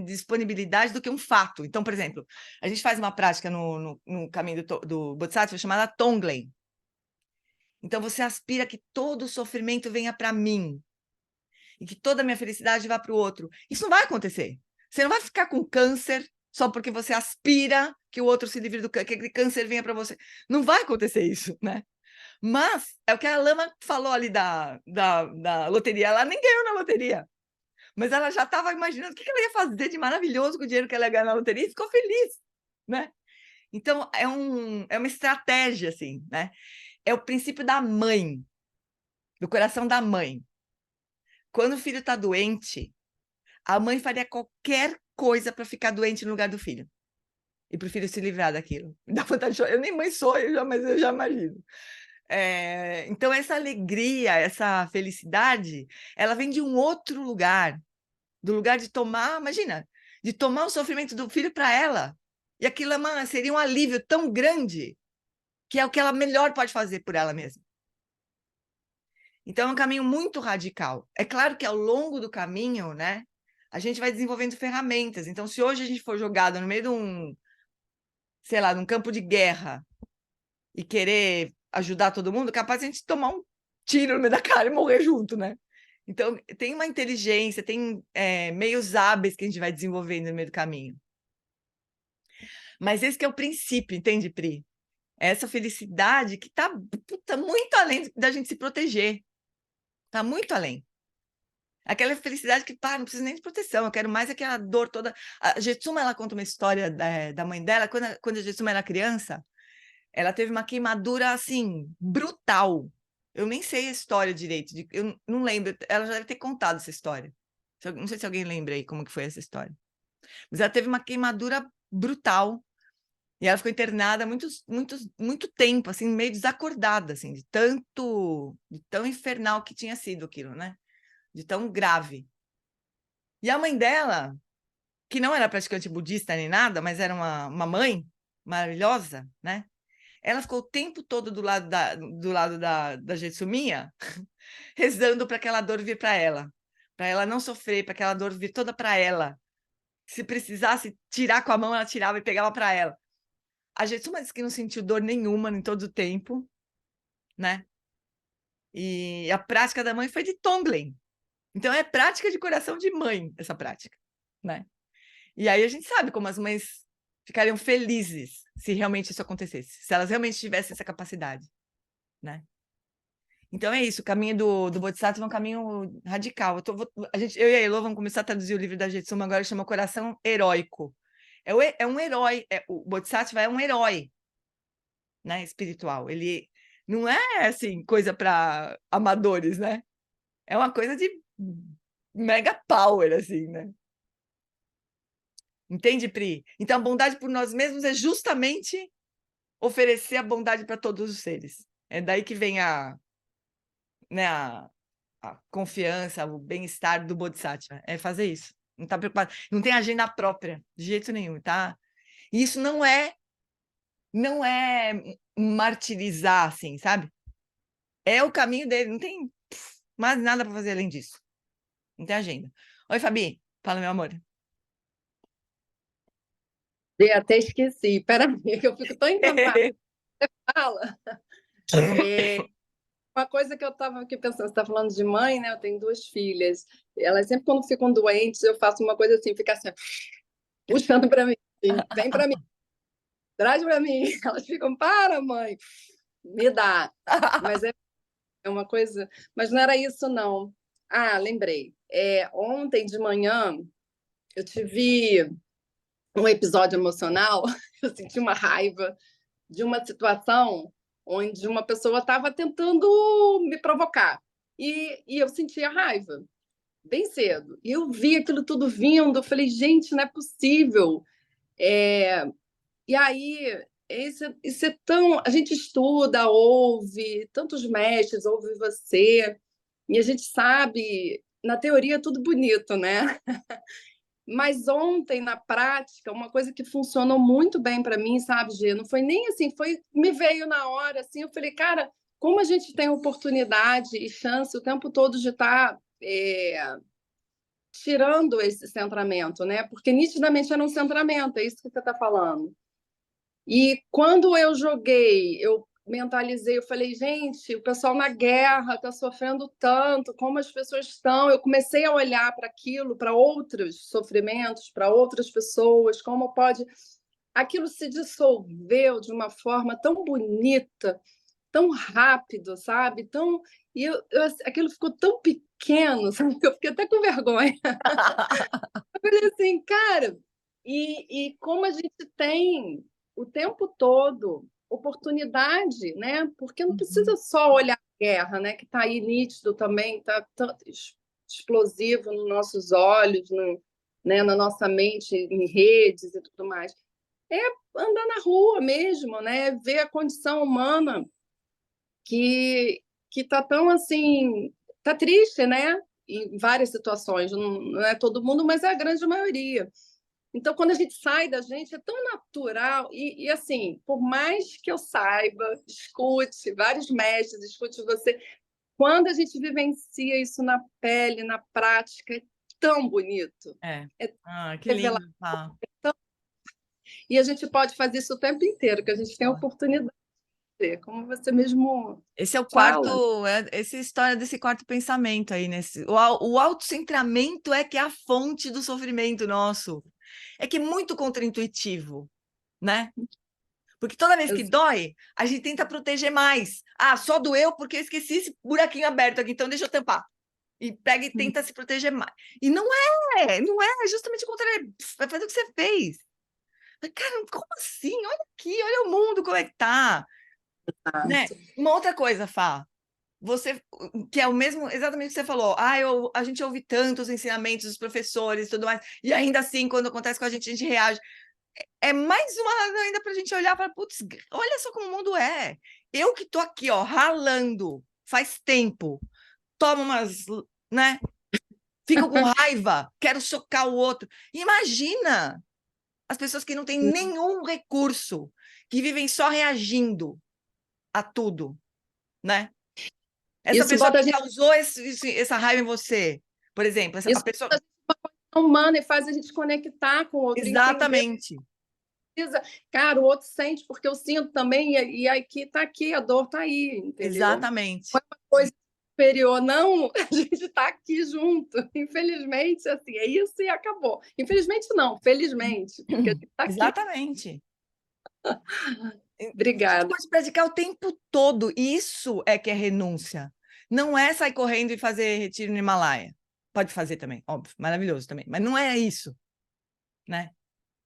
disponibilidade do que um fato. Então, por exemplo, a gente faz uma prática no caminho do Bodhisattva chamada Tonglen. Então, você aspira que todo o sofrimento venha para mim e que toda a minha felicidade vá para o outro. Isso não vai acontecer. Você não vai ficar com câncer só porque você aspira que o outro se livre do câncer, que aquele câncer venha para você. Não vai acontecer isso, né? Mas é o que a Lama falou ali da loteria. Ela nem ganhou na loteria. Mas ela já estava imaginando o que ela ia fazer de maravilhoso com o dinheiro que ela ia ganhar na loteria e ficou feliz, né? Então, é uma estratégia, assim, né? É o princípio da mãe, do coração da mãe. Quando o filho está doente, a mãe faria qualquer coisa para ficar doente no lugar do filho. E para o filho se livrar daquilo. Dá vontade de chorar. Eu nem mãe sou, mas eu já imagino. Então, essa alegria, essa felicidade, ela vem de um outro lugar. Do lugar de tomar, imagina, de tomar o sofrimento do filho para ela. E aquilo seria um alívio tão grande que é o que ela melhor pode fazer por ela mesma. Então, é um caminho muito radical. É claro que ao longo do caminho, né, a gente vai desenvolvendo ferramentas. Então, se hoje a gente for jogado no meio de sei lá, de um campo de guerra e querer ajudar todo mundo, capaz de a gente tomar um tiro no meio da cara e morrer junto, né? Então, tem uma inteligência, tem meios hábeis que a gente vai desenvolvendo no meio do caminho. Mas esse que é o princípio, entende, Pri? Essa felicidade que está muito além da gente se proteger. Está muito além. Aquela felicidade que, não precisa nem de proteção, eu quero mais aquela dor toda. A Jetsuma, ela conta uma história da mãe dela, quando a Jetsuma era criança, ela teve uma queimadura, assim, brutal. Eu nem sei a história direito, eu não lembro, ela já deve ter contado essa história. Não sei se alguém lembra aí como que foi essa história. Mas ela teve uma queimadura brutal, e ela ficou internada muito tempo, assim, meio desacordada, assim, de tão infernal que tinha sido aquilo, né? De tão grave. E a mãe dela, que não era praticante budista nem nada, mas era uma mãe maravilhosa, né? Ela ficou o tempo todo do lado da Jetsuminha, rezando para aquela dor vir para ela não sofrer, para aquela dor vir toda para ela. Se precisasse tirar com a mão, ela tirava e pegava para ela. A Jetsuma disse que não sentiu dor nenhuma em todo o tempo, né? E a prática da mãe foi de Tonglen. Então, é prática de coração de mãe, essa prática, né? E aí a gente sabe como as mães ficariam felizes se realmente isso acontecesse, se elas realmente tivessem essa capacidade, né? Então é isso, o caminho do Bodhisattva é um caminho radical. Eu e a Elô vamos começar a traduzir o livro da Jetsuma agora, chama Coração Heróico. É um herói, o Bodhisattva é um herói, né, espiritual. Ele não é, assim, coisa para amadores, né? É uma coisa de mega power, assim, né? Entende, Pri? Então, a bondade por nós mesmos é justamente oferecer a bondade para todos os seres. É daí que vem né, a confiança, o bem-estar do Bodhisattva. É fazer isso. Não está preocupado. Não tem agenda própria, de jeito nenhum, tá? E isso não é martirizar, assim, sabe? É o caminho dele. Não tem mais nada para fazer além disso. Não tem agenda. Oi, Fabi. Fala, meu amor. Eu até esqueci. Peraí, que eu fico tão encantada. Você fala. Uma coisa que eu estava aqui pensando, você está falando de mãe, né? Eu tenho 2 filhas. Elas sempre, quando ficam doentes, eu faço uma coisa assim, fica assim, puxando para mim. Assim, vem para mim, traz para mim. Elas ficam, para, mãe, me dá. Mas é uma coisa. Mas não era isso, não. Ah, lembrei. Ontem de manhã, eu tive um episódio emocional, eu senti uma raiva de uma situação onde uma pessoa estava tentando me provocar. E eu sentia raiva, bem cedo. E eu vi aquilo tudo vindo, eu falei, gente, não é possível. E aí, isso é tão. A gente estuda, ouve, tantos mestres, ouve você, e a gente sabe, na teoria é tudo bonito, né? Mas ontem, na prática, uma coisa que funcionou muito bem para mim, sabe, Gê? Não foi nem assim, me veio na hora, assim, eu falei, cara, como a gente tem oportunidade e chance o tempo todo de estar tirando esse centramento, né? Porque nitidamente era um centramento, é isso que você está falando. E quando eu joguei, eu mentalizei, eu falei, gente, o pessoal na guerra está sofrendo tanto, como as pessoas estão. Eu comecei a olhar para aquilo, para outros sofrimentos, para outras pessoas, como pode. Aquilo se dissolveu de uma forma tão bonita, tão rápido, sabe? Aquilo ficou tão pequeno, sabe? Eu fiquei até com vergonha. Eu falei assim, cara, e como a gente tem o tempo todo oportunidade, né? Porque não precisa só olhar a guerra, né? Que está aí nítido também, está explosivo nos nossos olhos, né? Na nossa mente, em redes e tudo mais. É andar na rua mesmo, né? Ver a condição humana que está tão assim, está triste, né? Em várias situações, não é todo mundo, mas é a grande maioria. Então, quando a gente sai da gente, é tão natural. E assim, por mais que eu saiba, escute vários mestres, escute você, quando a gente vivencia isso na pele, na prática, é tão bonito. É. É Que lindo. E a gente pode fazer isso o tempo inteiro, que a gente tem a oportunidade de ver, como você mesmo Esse é o fala. quarto, essa história desse quarto pensamento aí, o autocentramento é que é a fonte do sofrimento nosso. É que é muito contraintuitivo, né? Porque toda vez que dói, a gente tenta proteger mais. Ah, só doeu porque eu esqueci esse buraquinho aberto aqui, então deixa eu tampar. E pega e tenta se proteger mais. E não é justamente o contrário. Vai fazer o que você fez. Mas, cara, como assim? Olha aqui, olha o mundo como é que tá. Né? Uma outra coisa, Fá, você, que é o mesmo, exatamente o que você falou, a gente ouve tantos ensinamentos dos professores e tudo mais, e ainda assim, quando acontece com a gente reage. É mais uma razão ainda para a gente olhar para, putz, olha só como o mundo é. Eu que tô aqui, ó, ralando faz tempo, tomo umas, né? Fico com raiva, quero socar o outro. Imagina as pessoas que não têm nenhum recurso, que vivem só reagindo a tudo, né? Essa pessoa que causou essa raiva em você, por exemplo, a pessoa humana e faz a gente conectar com o outro. Exatamente. precisa. Cara, o outro sente, porque eu sinto também, e aqui tá aqui, a dor tá aí, entendeu? Exatamente. Não é uma coisa superior, não, a gente tá aqui junto. Infelizmente, assim, é isso e acabou. Infelizmente, não, felizmente, porque a gente tá aqui. Exatamente. A gente Obrigada. pode praticar o tempo todo. Isso é que é renúncia. Não é sair correndo e fazer retiro no Himalaia. Pode fazer também, óbvio, maravilhoso também. Mas não é isso, né?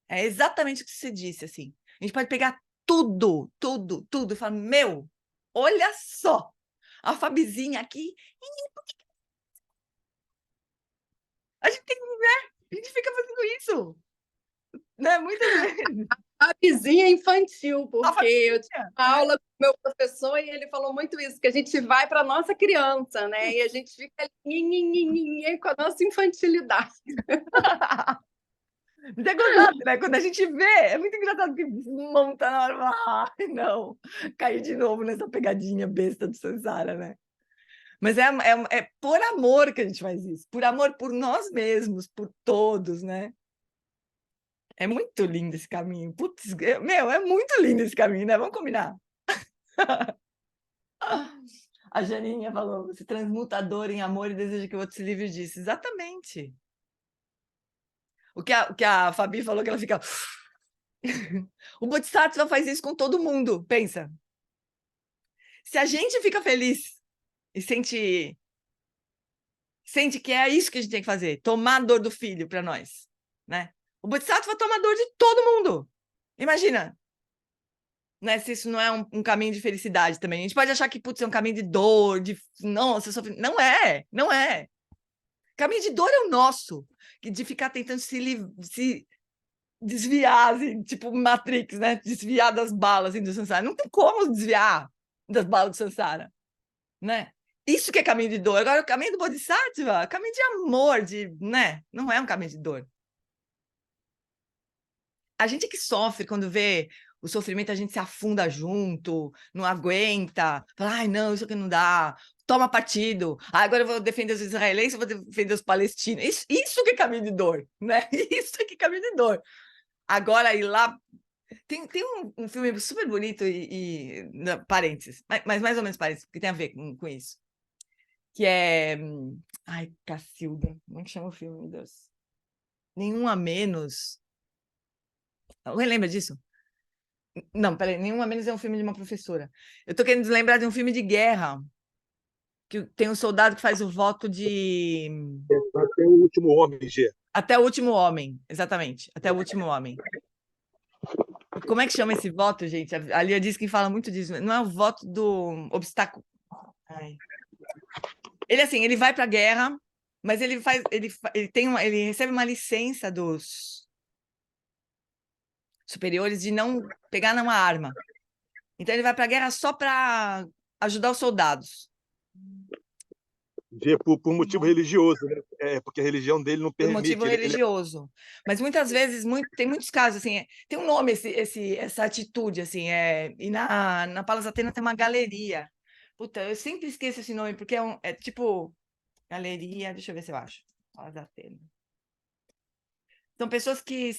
É exatamente o que você disse, assim. A gente pode pegar tudo, tudo, tudo e falar, meu, olha só, a Fabizinha aqui. A gente tem que ver, a gente fica fazendo isso, né? Muitas vezes. A vizinha infantil, porque eu tive Fabizinha, uma aula com o meu professor e ele falou muito isso, que a gente vai para a nossa criança, né? E a gente fica ali com a nossa infantilidade. Mas é gozado, né? Quando a gente vê, é muito engraçado que monta na hora e fala, ai, não, caí de novo nessa pegadinha besta do Sansara, né? Mas é por amor que a gente faz isso, por amor por nós mesmos, por todos, né? É muito lindo esse caminho. Putz, meu, é muito lindo esse caminho, né? Vamos combinar. A Janinha falou, você transmuta a dor em amor e deseja que o outro se livre disso. Exatamente. O que a Fabi falou, que ela fica... O Bodhisattva faz isso com todo mundo, pensa. Se a gente fica feliz e sente que é isso que a gente tem que fazer, tomar a dor do filho para nós, né? O Bodhisattva toma a dor de todo mundo. Imagina, né? Se isso não é um caminho de felicidade também. A gente pode achar que, putz, é um caminho de dor, de... Nossa, sofrimento. Não é, não é. Caminho de dor é o nosso, de ficar tentando se desviar, assim, tipo Matrix, né? Desviar das balas assim, do Sansara. Não tem como desviar das balas do Sansara, né? Isso que é caminho de dor. Agora, o caminho do Bodhisattva é caminho de amor, né? Não é um caminho de dor. A gente que sofre quando vê o sofrimento, a gente se afunda junto, não aguenta, fala, ai, não, isso aqui não dá, toma partido, agora eu vou defender os israelenses, eu vou defender os palestinos. Isso que é caminho de dor, né? Isso que é caminho de dor. Agora, ir lá... Tem um filme super bonito não, parênteses, mas mais ou menos parênteses, que tem a ver com isso. Que é... Ai, Cacilda, como é que chama o filme, meu Deus? Nenhum a Menos. Alguém lembra disso? Não, peraí, Nenhum a Menos é um filme de uma professora. Eu tô querendo lembrar de um filme de guerra, que tem um soldado que faz o voto de... Até o último homem, Gê. Até o último homem, exatamente. Até o último homem. Como é que chama esse voto, gente? A Lia diz que fala muito disso. Não é o voto do obstáculo. Ai. Ele, assim, ele vai para a guerra, mas ele recebe uma licença dos superiores de não pegar numa arma. Então, ele vai para a guerra só para ajudar os soldados. Gê, por motivo religioso, né? Porque a religião dele não Por permite. motivo religioso. Mas muitas vezes, tem muitos casos, assim, tem um nome essa atitude, assim, e na Palas Atenas tem uma galeria. Puta, eu sempre esqueço esse nome, porque é tipo galeria, deixa eu ver se eu acho. Palas Atenas. São pessoas que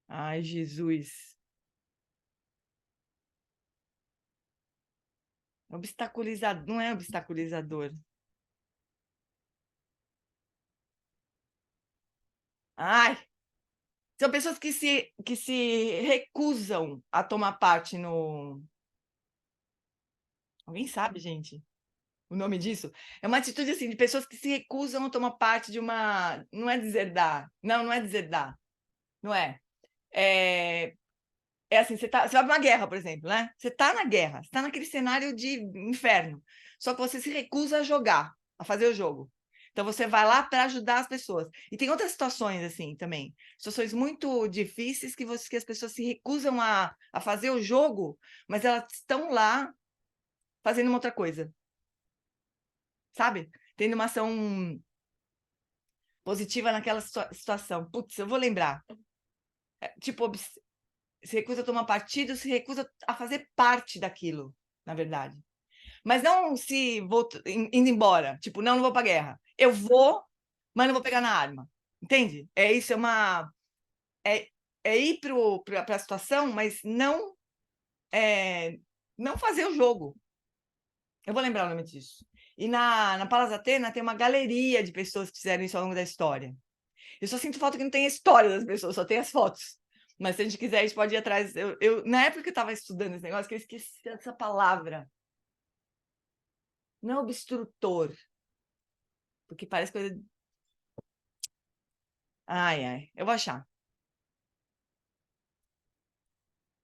Ai, Jesus. Obstaculizador, não é obstaculizador. Ai, são pessoas que se recusam a tomar parte no... Alguém sabe, gente, o nome disso? É uma atitude, assim, de pessoas que se recusam a tomar parte de uma... Não é deserdar. Não é deserdar. Não é. É assim, você vai para uma guerra, por exemplo, né? Você está na guerra, você está naquele cenário de inferno. Só que você se recusa a jogar, a fazer o jogo. Então, você vai lá para ajudar as pessoas. E tem outras situações, assim, também. Situações muito difíceis que as pessoas se recusam a fazer o jogo, mas elas estão lá fazendo uma outra coisa. Sabe? Tendo uma ação positiva naquela situação. Putz, eu vou lembrar. Tipo, se recusa a tomar partido, se recusa a fazer parte daquilo, na verdade. Mas não se indo embora. Tipo, não vou pra guerra. Eu vou, mas não vou pegar na arma. Entende? É isso, é, é ir para a situação, mas não fazer o jogo. Eu vou lembrar o nome disso. E na Palas Atena tem uma galeria de pessoas que fizeram isso ao longo da história. Eu só sinto falta que não tem a história das pessoas, só tem as fotos. Mas se a gente quiser, a gente pode ir atrás. Na época que eu estava estudando esse negócio, que eu esqueci essa palavra. Não é obstrutor. Porque parece coisa. Ai, ai. Eu vou achar.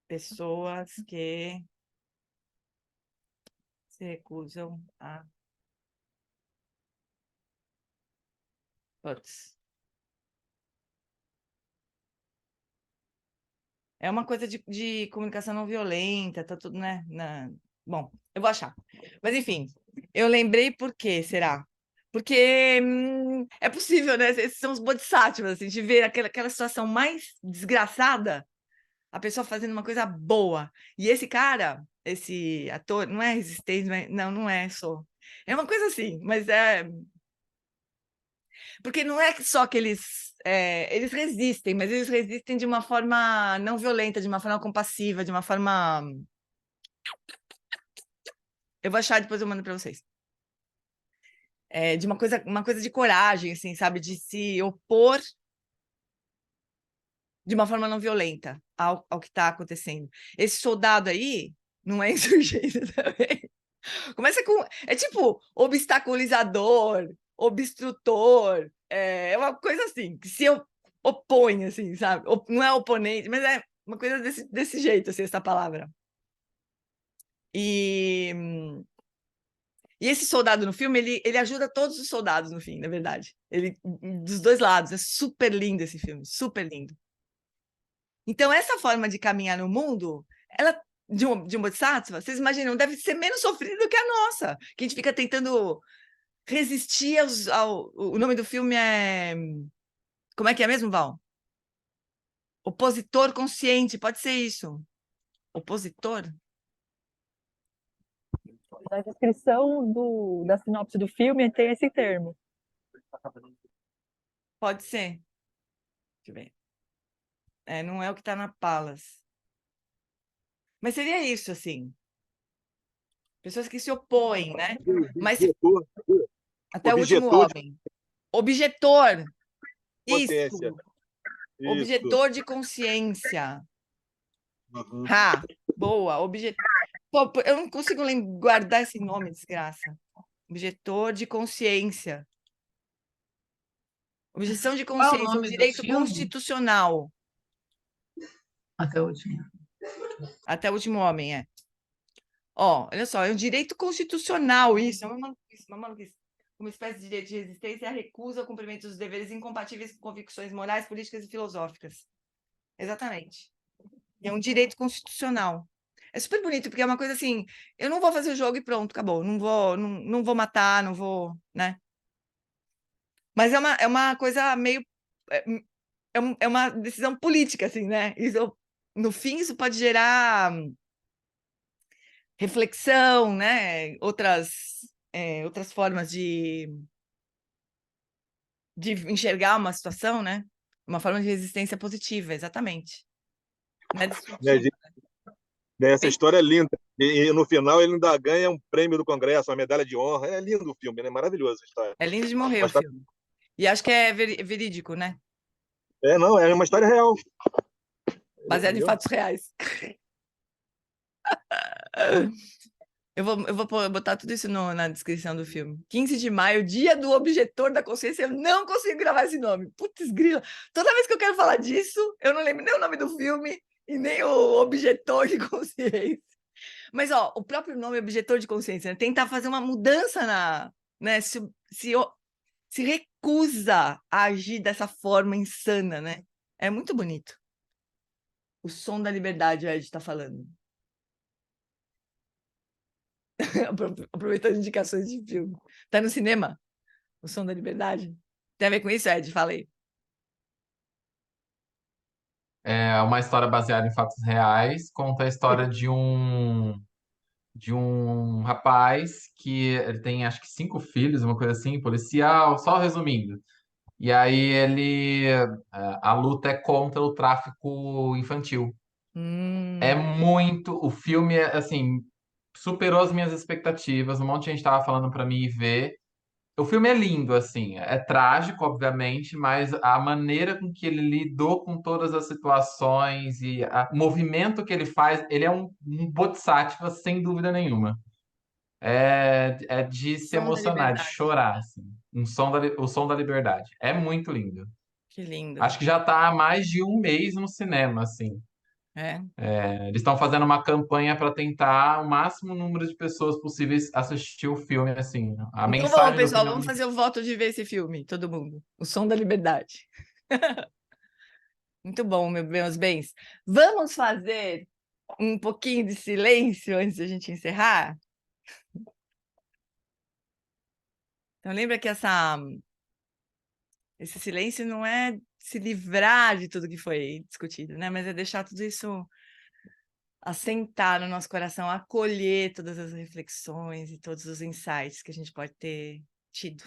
Pessoas que se recusam a. Putz. É uma coisa de comunicação não violenta, tá tudo, né? Bom, eu vou achar. Mas, enfim, eu lembrei por quê, será? Porque é possível, né? Esses são os bodhisattvas, assim, de ver aquela situação mais desgraçada, a pessoa fazendo uma coisa boa. E esse cara, esse ator, não é resistente, não é só. É uma coisa assim, mas é. Porque não é só que eles resistem, mas eles resistem de uma forma não violenta, de uma forma compassiva, de uma forma. Eu vou achar, depois eu mando para vocês. De uma coisa de coragem, assim, sabe? De se opor de uma forma não violenta ao que está acontecendo. Esse soldado aí não é insurgente também. Começa com. É tipo obstaculizador, obstrutor, é uma coisa assim, que se opõe, assim, sabe? Não é oponente, mas é uma coisa desse jeito, assim, essa palavra. E esse soldado no filme, ele ajuda todos os soldados no fim, na verdade. Ele, dos dois lados, é super lindo esse filme, super lindo. Então, essa forma de caminhar no mundo, ela de um bodhisattva, vocês imaginam, deve ser menos sofrida do que a nossa, que a gente fica tentando resistir o nome do filme é... Como é que é mesmo, Val? Opositor consciente, pode ser isso. Opositor? Na descrição da sinopse do filme tem esse termo. Pode ser. Deixa eu ver. Não é o que está na Palas. Mas seria isso, assim. Pessoas que se opõem, né? Mas até o último homem. Objetor. Consciência. Isso. Objetor de consciência. Uhum. Boa. Pô, eu não consigo guardar esse nome, desgraça. Objetor de consciência. Objeção de consciência, um direito constitucional. Até o último. Até o último homem, é. Ó, olha só, é um direito constitucional isso, é uma maluquice. Uma espécie de direito de resistência à recusa ao cumprimento dos deveres incompatíveis com convicções morais, políticas e filosóficas. Exatamente. É um direito constitucional. É super bonito, porque é uma coisa assim, eu não vou fazer o jogo e pronto, acabou. Não vou matar, não vou, né? Mas é uma coisa meio... É uma decisão política, assim, né? Isso, no fim, isso pode gerar reflexão, né? Outras formas de enxergar uma situação, né? Uma forma de resistência positiva, exatamente. Não é destrutiva. Essa história é linda. E no final ele ainda ganha um prêmio do Congresso, uma medalha de honra. É lindo o filme, né? Maravilhoso a história. É lindo de morrer o filme. E acho que é verídico, né? Não, é uma história real. Baseado em fatos reais. Eu vou botar tudo isso na descrição do filme. 15 de maio, dia do objetor da consciência. Eu não consigo gravar esse nome. Putz, grila. Toda vez que eu quero falar disso, eu não lembro nem o nome do filme e nem o objetor de consciência. Mas, ó, o próprio nome objetor de consciência, né? Tentar fazer uma mudança né? Se recusa a agir dessa forma insana, né? É muito bonito. O som da liberdade, o Ed está falando. Aproveitando indicações de filme. Tá no cinema? O Som da Liberdade? Tem a ver com isso, Ed? Falei. É uma história baseada em fatos reais, conta a história de um de um rapaz que ele tem acho que 5 filhos, uma coisa assim, policial, só resumindo. E aí a luta é contra o tráfico infantil. É Hum, muito, o filme assim, superou as minhas expectativas. Um monte de gente tava falando pra mim ir ver. O filme é lindo, assim, é trágico, obviamente, mas a maneira com que ele lidou com todas as situações e o movimento que ele faz, ele é um bodhisattva, sem dúvida nenhuma. É de se Som da emocionar, de Liberdade. chorar, assim. O som da liberdade. É muito lindo. Que lindo. Acho que já está há mais de um mês no cinema, assim. É. Eles estão fazendo uma campanha para tentar o máximo número de pessoas possíveis assistir o filme, assim. A Então vamos, mensagem do pessoal, filme é vamos muito. fazer o voto de ver esse filme, todo mundo. O Som da Liberdade. Muito bom, meus bens. Vamos fazer um pouquinho de silêncio antes da gente encerrar? Então lembra que esse silêncio não é se livrar de tudo que foi discutido, né? Mas é deixar tudo isso assentar no nosso coração, acolher todas as reflexões e todos os insights que a gente pode ter tido.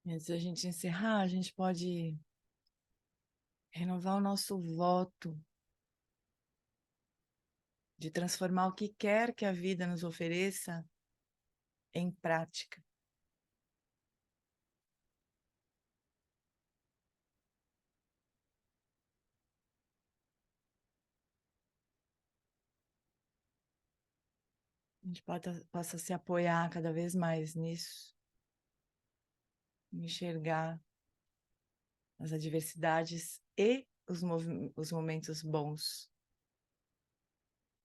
Antes da gente encerrar, a gente pode renovar o nosso voto de transformar o que quer que a vida nos ofereça em prática. A gente possa se apoiar cada vez mais nisso, enxergar as adversidades e os momentos bons,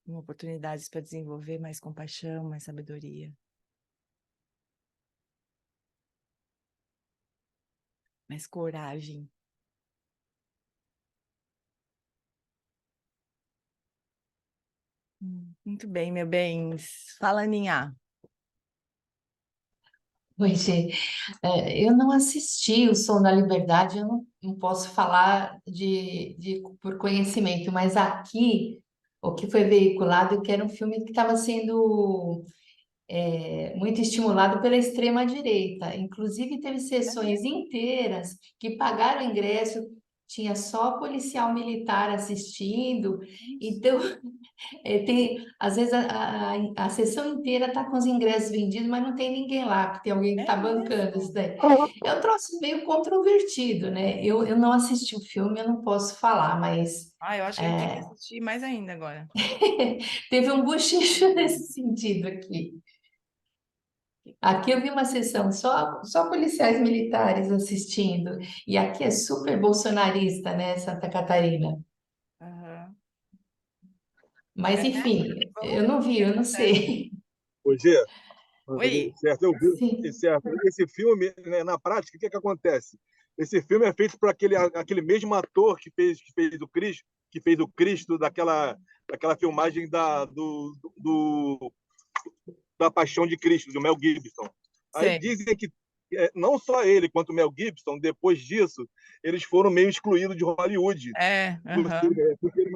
como oportunidades para desenvolver mais compaixão, mais sabedoria, mais coragem. Muito bem, meu bem. Fala, Ninhá. Oi, Gê. Eu não assisti o Som da Liberdade, eu não posso falar por conhecimento, mas aqui o que foi veiculado é que era um filme que estava sendo muito estimulado pela extrema-direita. Inclusive, teve sessões inteiras que pagaram ingresso, tinha só policial militar assistindo. Então, às vezes a sessão inteira está com os ingressos vendidos, mas não tem ninguém lá, porque tem alguém que É está bancando isso mesmo? daí. É um troço meio controvertido, né? Eu não assisti o filme, eu não posso falar, mas Eu acho que eu tenho que assistir mais ainda agora. teve um bochicho nesse sentido aqui. Aqui eu vi uma sessão só policiais militares assistindo. E aqui é super bolsonarista, né, Santa Catarina. Aham. Mas, É? enfim, Bom, eu não vi, eu não sei. Ô, Gê, oi. certo, eu vi, Sim. certo. Esse filme, né, na prática, o que acontece? Esse filme é feito por aquele mesmo ator que fez o Cristo daquela filmagem da Paixão de Cristo, do Mel Gibson. Aí Sei. dizem que não só ele quanto o Mel Gibson, depois disso, eles foram meio excluídos de Hollywood, É, aham. por ter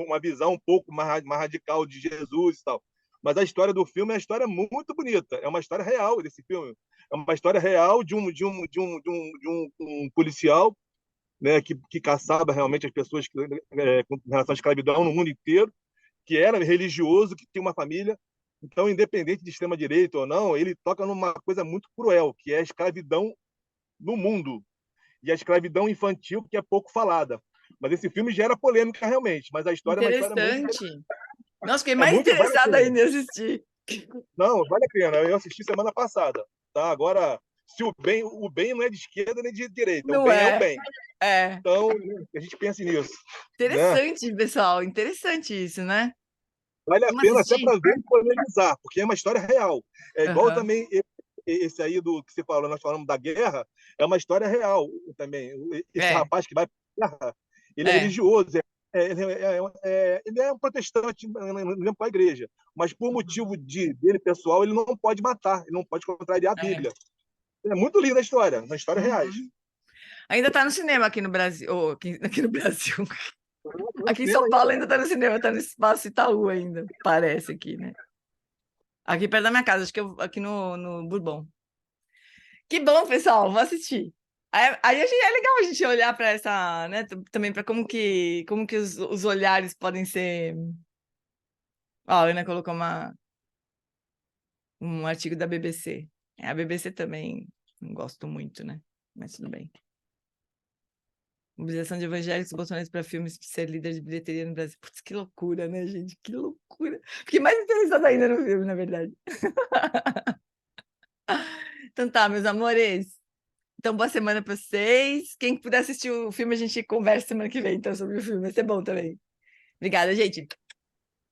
uma visão um pouco mais radical de Jesus e tal. Mas a história do filme é uma história muito bonita. É uma história real desse filme. É uma história real de um policial, né, que caçava realmente as pessoas com relação à escravidão no mundo inteiro, que era religioso, que tinha uma família. Então, independente de extrema-direita ou não, ele toca numa coisa muito cruel, que é a escravidão no mundo. E a escravidão infantil, que é pouco falada. Mas esse filme gera polêmica realmente, mas a história é uma história muito... Interessante. Nossa, fiquei É mais muito, vale a interessada pena. ainda em assistir. Não, vale a pena. Eu assisti semana passada. Tá? Agora, se o bem não é de esquerda nem de direita, o Não bem é o é? bem. É. Então, a gente pense nisso. Né? Interessante, pessoal. Interessante isso, né? Vale a Vamos pena até assistir? para ver e polemizar, porque é uma história real. É igual Aham. também esse aí do que você falou, nós falamos da guerra, é uma história real também. Esse É, rapaz que vai para a guerra, ele é é. religioso, ele é um protestante, não lembro qual é a igreja, mas por motivo dele pessoal, ele não pode matar, ele não pode contrariar a É. Bíblia. É muito linda a história, uma história reais. Uhum. Ainda tá no cinema aqui no Brasil. Aqui no Brasil. No Aqui em cinema São Paulo ainda. ainda tá no cinema, tá no Espaço Itaú ainda. Parece aqui, né? Aqui perto da minha casa, acho que aqui no Bourbon. Que bom, pessoal, vou assistir. Aí é legal a gente olhar para essa, né? Também para como que os olhares podem ser. Ó, a Ana colocou um artigo da BBC. A BBC também não gosto muito, né? Mas tudo bem. Mobilização de evangélicos bolsonaristas para filmes ser líder de bilheteria no Brasil. Putz, que loucura, né, gente? Que loucura. Fiquei mais interessada ainda no filme, na verdade. Então tá, meus amores. Então, boa semana para vocês. Quem puder assistir o filme, a gente conversa semana que vem, então, sobre o filme. Vai ser bom também. Obrigada, gente.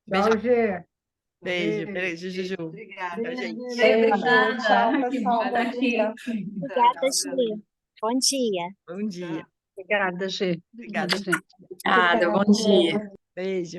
Beijo. Tchau, Gê. Beijo, Beijo. beijo, Juju. Obrigada, gente. Beijo, obrigada. tchau, Que pessoal, bom bom estar dia. aqui. Obrigada, Gi. Bom dia. Bom dia. Obrigada, Gê. Obrigada. Obrigada, gente. Obrigada, bom dia. Beijo.